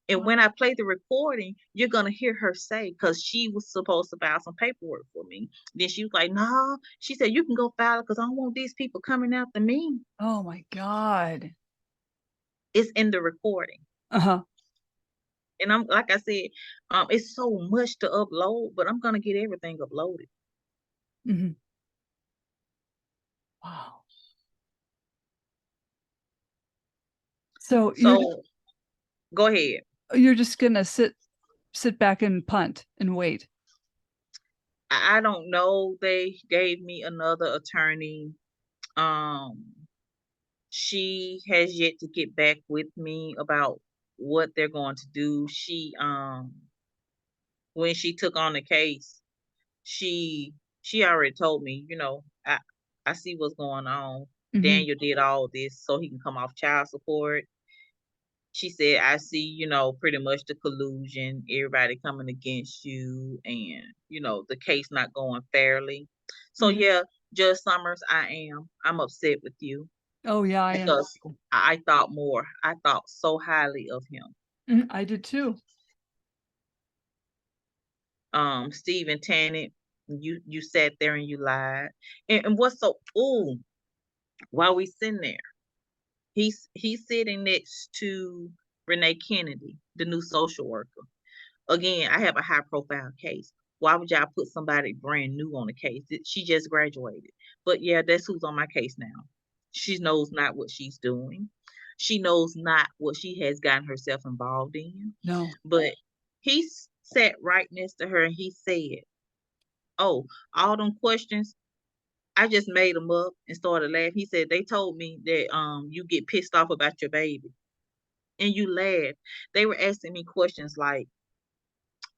S2: And when I play the recording, you're going to hear her say, because she was supposed to file some paperwork for me. Then she was like, no, she said, you can go file it because I don't want these people coming after me.
S1: Oh my God.
S2: It's in the recording.
S1: Uh-huh.
S2: And I'm, like I said, it's so much to upload, but I'm going to get everything uploaded.
S1: Mm-hmm. Wow. So
S2: Go ahead.
S1: you're just gonna sit back and punt and wait.
S2: I don't know. They gave me another attorney. Um, she has yet to get back with me about what they're going to do. When she took on the case, she already told me, I see what's going on.
S1: Mhm.
S2: Daniel did all this so he can come off child support. She said, I see, pretty much the collusion, everybody coming against you, and, the case not going fairly. So,
S1: Mhm.
S2: yeah, Judge Summers, I'm upset with you
S1: Oh yeah, I am.
S2: because I thought more. I thought so highly of him.
S1: I did too.
S2: Stephen Tannant, you sat there and you lied. And what's so, ooh, while we sitting there, he's sitting next to Renee Kennedy, the new social worker. Again, I have a high profile case. Why would y'all put somebody brand new on the case? She just graduated. But yeah, that's who's on my case now. She knows not what she's doing. She knows not what she has gotten herself involved in.
S1: No.
S2: But he sat right next to her and he said, oh, all them questions, I just made them up and started laughing. He said, they told me that you get pissed off about your baby. And you laughed. They were asking me questions like,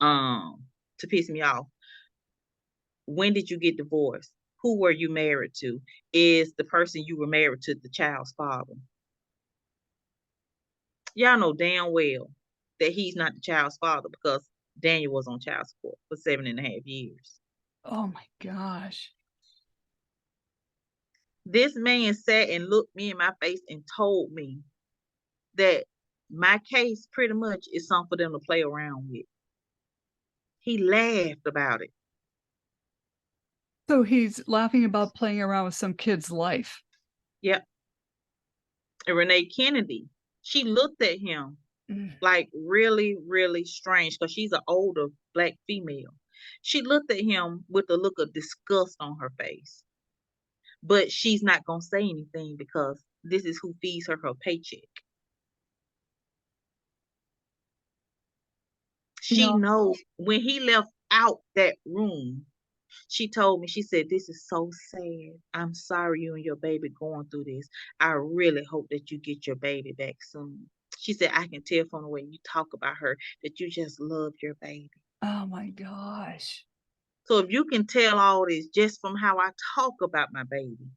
S2: to piss me off. When did you get divorced? Who were you married to? Is the person you were married to the child's father? Y'all know damn well that he's not the child's father because Daniel was on child support for 7.5 years.
S1: Oh my gosh.
S2: This man sat and looked me in my face and told me that my case pretty much is something for them to play around with. He laughed about it.
S1: So he's laughing about playing around with some kid's life.
S2: Yep. And Renee Kennedy, she looked at him like really, really strange because she's an older Black female. She looked at him with a look of disgust on her face, but she's not going to say anything because this is who feeds her paycheck. She knows when he left out that room, she told me, she said, this is so sad. I'm sorry you and your baby going through this. I really hope that you get your baby back soon. She said, I can tell from the way you talk about her that you just love your baby.
S1: Oh my gosh.
S2: So if you can tell all this just from how I talk about my baby,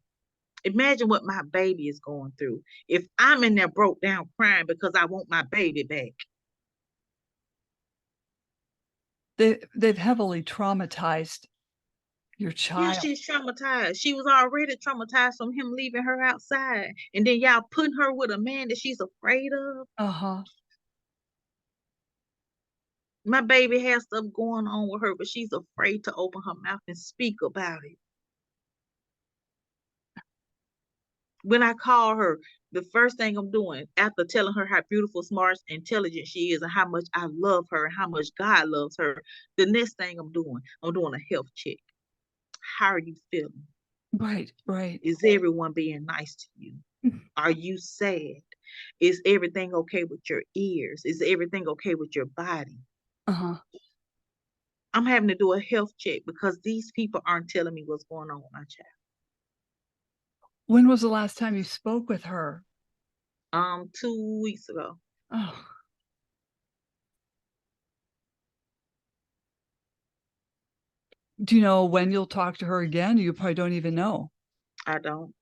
S2: imagine what my baby is going through. If I'm in there broke down crying because I want my baby back.
S1: They've heavily traumatized your child.
S2: Yeah, she's traumatized. She was already traumatized from him leaving her outside. And then y'all putting her with a man that she's afraid of.
S1: Uh-huh.
S2: My baby has stuff going on with her, but she's afraid to open her mouth and speak about it. When I call her, the first thing I'm doing after telling her how beautiful, smart, intelligent she is and how much I love her and how much God loves her, the next thing I'm doing a health check. How are you feeling?
S1: Right.
S2: Is everyone being nice to you? Are you sad? Is everything okay with your ears? Is everything okay with your body?
S1: Uh-huh.
S2: I'm having to do a health check because these people aren't telling me what's going on with my child.
S1: When was the last time you spoke with her?
S2: 2 weeks ago.
S1: Oh. Do you know when you'll talk to her again? You probably don't even know.
S2: I don't.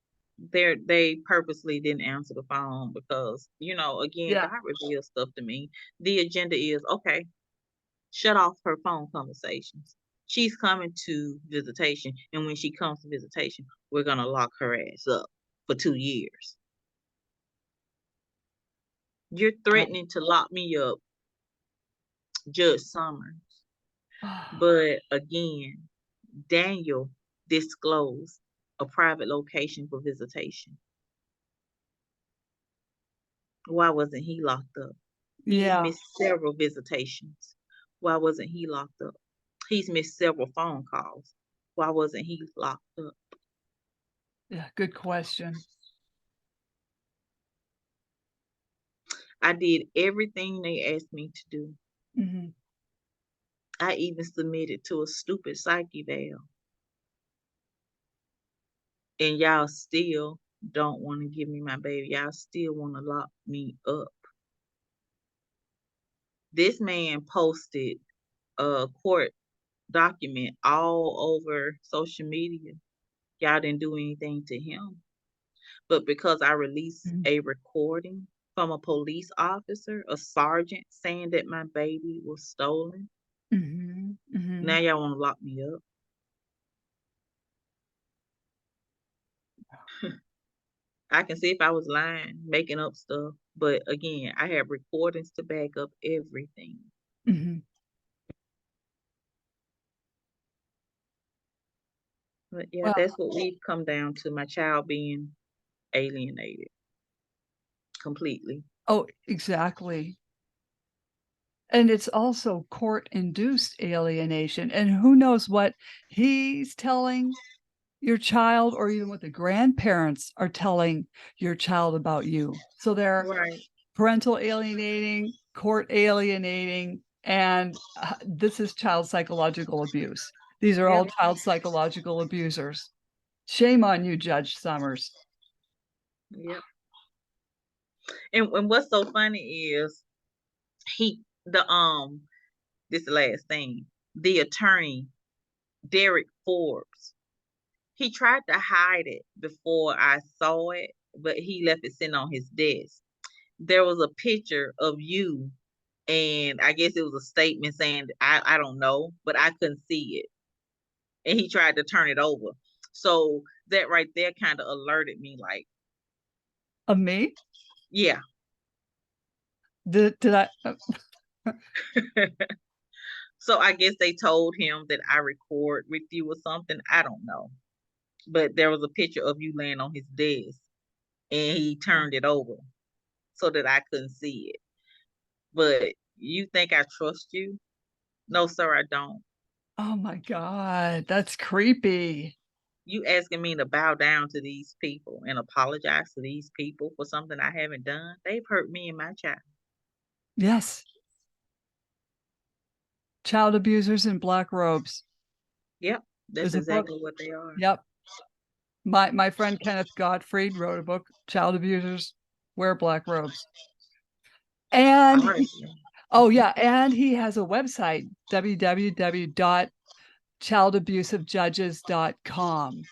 S2: They purposely didn't answer the phone because, again,
S1: Yeah.
S2: God reveals stuff to me. The agenda is, okay, shut off her phone conversations. She's coming to visitation, and when she comes to visitation, we're gonna lock her ass up for 2 years. You're threatening to lock me up, Judge Summers. But again, Daniel disclosed a private location for visitation. Why wasn't he locked up? He's
S1: Yeah.
S2: missed several visitations. Why wasn't he locked up? He's missed several phone calls. Why wasn't he locked up?
S1: Yeah, good question.
S2: I did everything they asked me to do.
S1: Mhm.
S2: I even submitted to a stupid psych eval. And y'all still don't want to give me my baby. Y'all still want to lock me up. This man posted a court document all over social media. Y'all didn't do anything to him. But because I released a recording from a police officer, a sergeant, saying that my baby was stolen, now y'all want to lock me up. I can see if I was lying, making up stuff. But again, I have recordings to back up everything. But yeah,
S1: Well,
S2: that's what we've come down to, my child being alienated completely.
S1: oh, exactly. And it's also court-induced alienation, and who knows what he's telling your child or even what the grandparents are telling your child about you. So they're
S2: Right.
S1: parental alienating, court alienating, and this is child psychological abuse. These are all
S2: Yep.
S1: child psychological abusers. Shame on you, Judge Summers.
S2: Yep. And what's so funny is this last thing, the attorney, Derek Forbes, he tried to hide it before I saw it, but he left it sitting on his desk. There was a picture of you, and I guess it was a statement saying, I don't know, but I couldn't see it. And he tried to turn it over. So that right there kind of alerted me, like,
S1: Of me?
S2: yeah.
S1: Did I?
S2: So I guess they told him that I record with you or something. I don't know. But there was a picture of you laying on his desk, and he turned it over so that I couldn't see it. But you think I trust you? No, sir, I don't.
S1: Oh my God, that's creepy.
S2: You asking me to bow down to these people and apologize to these people for something I haven't done? They've hurt me and my child.
S1: Yes. Child abusers in black robes.
S2: Yep, that's
S1: There's a book.
S2: exactly what they are.
S1: Yep. My friend Kenneth Gottfried wrote a book, Child Abusers Wear Black Robes. And oh yeah, and he has a website, www.childabusivejudges.com.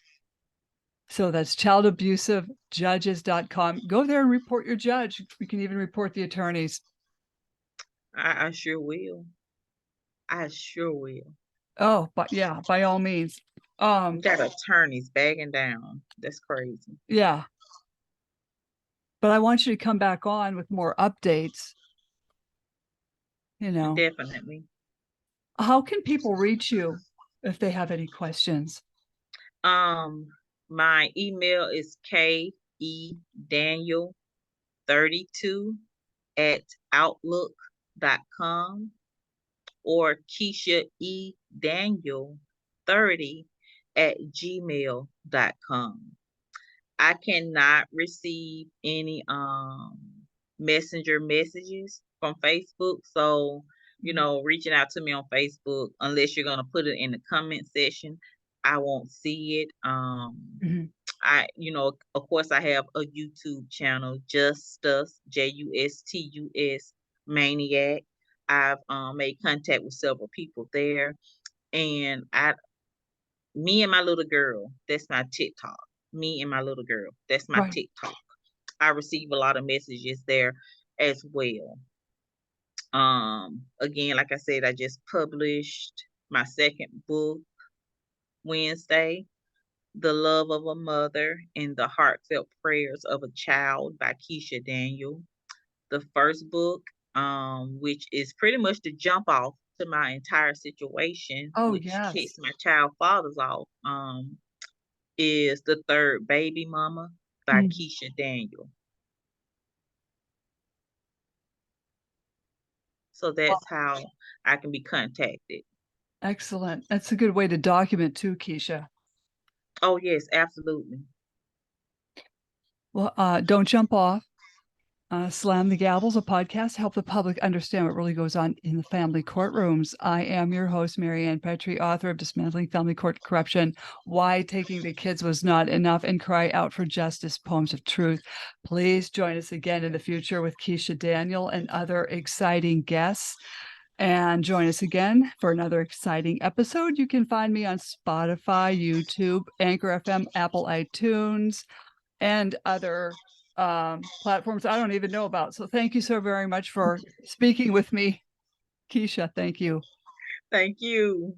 S1: So that's childabusivejudges.com. Go there and report your judge. We can even report the attorneys.
S2: I sure will. I sure will.
S1: Oh, but yeah, by all means.
S2: You got attorneys bagging down. That's crazy.
S1: Yeah. But I want you to come back on with more updates. You know,
S2: Definitely.
S1: how can people reach you if they have any questions?
S2: My email is keDaniel32@outlook.com or KeishaEDaniel30@gmail.com. I cannot receive any messenger messages from Facebook. So, reaching out to me on Facebook, unless you're gonna put it in the comment section, I won't see it. Of course I have a YouTube channel, Justus, Justus Maniac. I've made contact with several people there. And me and my little girl, that's my TikTok. Me and my little girl, that's my TikTok. I receive a lot of messages there as well. Again, like I said, I just published my second book, Wednesday, The Love of a Mother and the Heartfelt Prayers of a Child by Keisha Daniel. The first book, which is pretty much the jump off to my entire situation,
S1: Oh,
S2: which
S1: yes.
S2: kicks my child fathers off, is The Third Baby Mama by
S1: Mm.
S2: Keisha Daniel. So that's how I can be contacted.
S1: Excellent. That's a good way to document too, Keisha.
S2: Oh, yes, absolutely.
S1: Well, don't jump off. Slam the Gavels, a podcast to help the public understand what really goes on in the family courtrooms. I am your host, Mary Ann Petrie, author of Dismantling Family Court Corruption, Why Taking the Kids Was Not Enough, and Cry Out for Justice, Poems of Truth. Please join us again in the future with Keisha Daniel and other exciting guests. And join us again for another exciting episode. You can find me on Spotify, YouTube, Anchor FM, Apple iTunes, and other platforms I don't even know about. So thank you so very much for speaking with me, Keisha. Thank you.
S2: Thank you.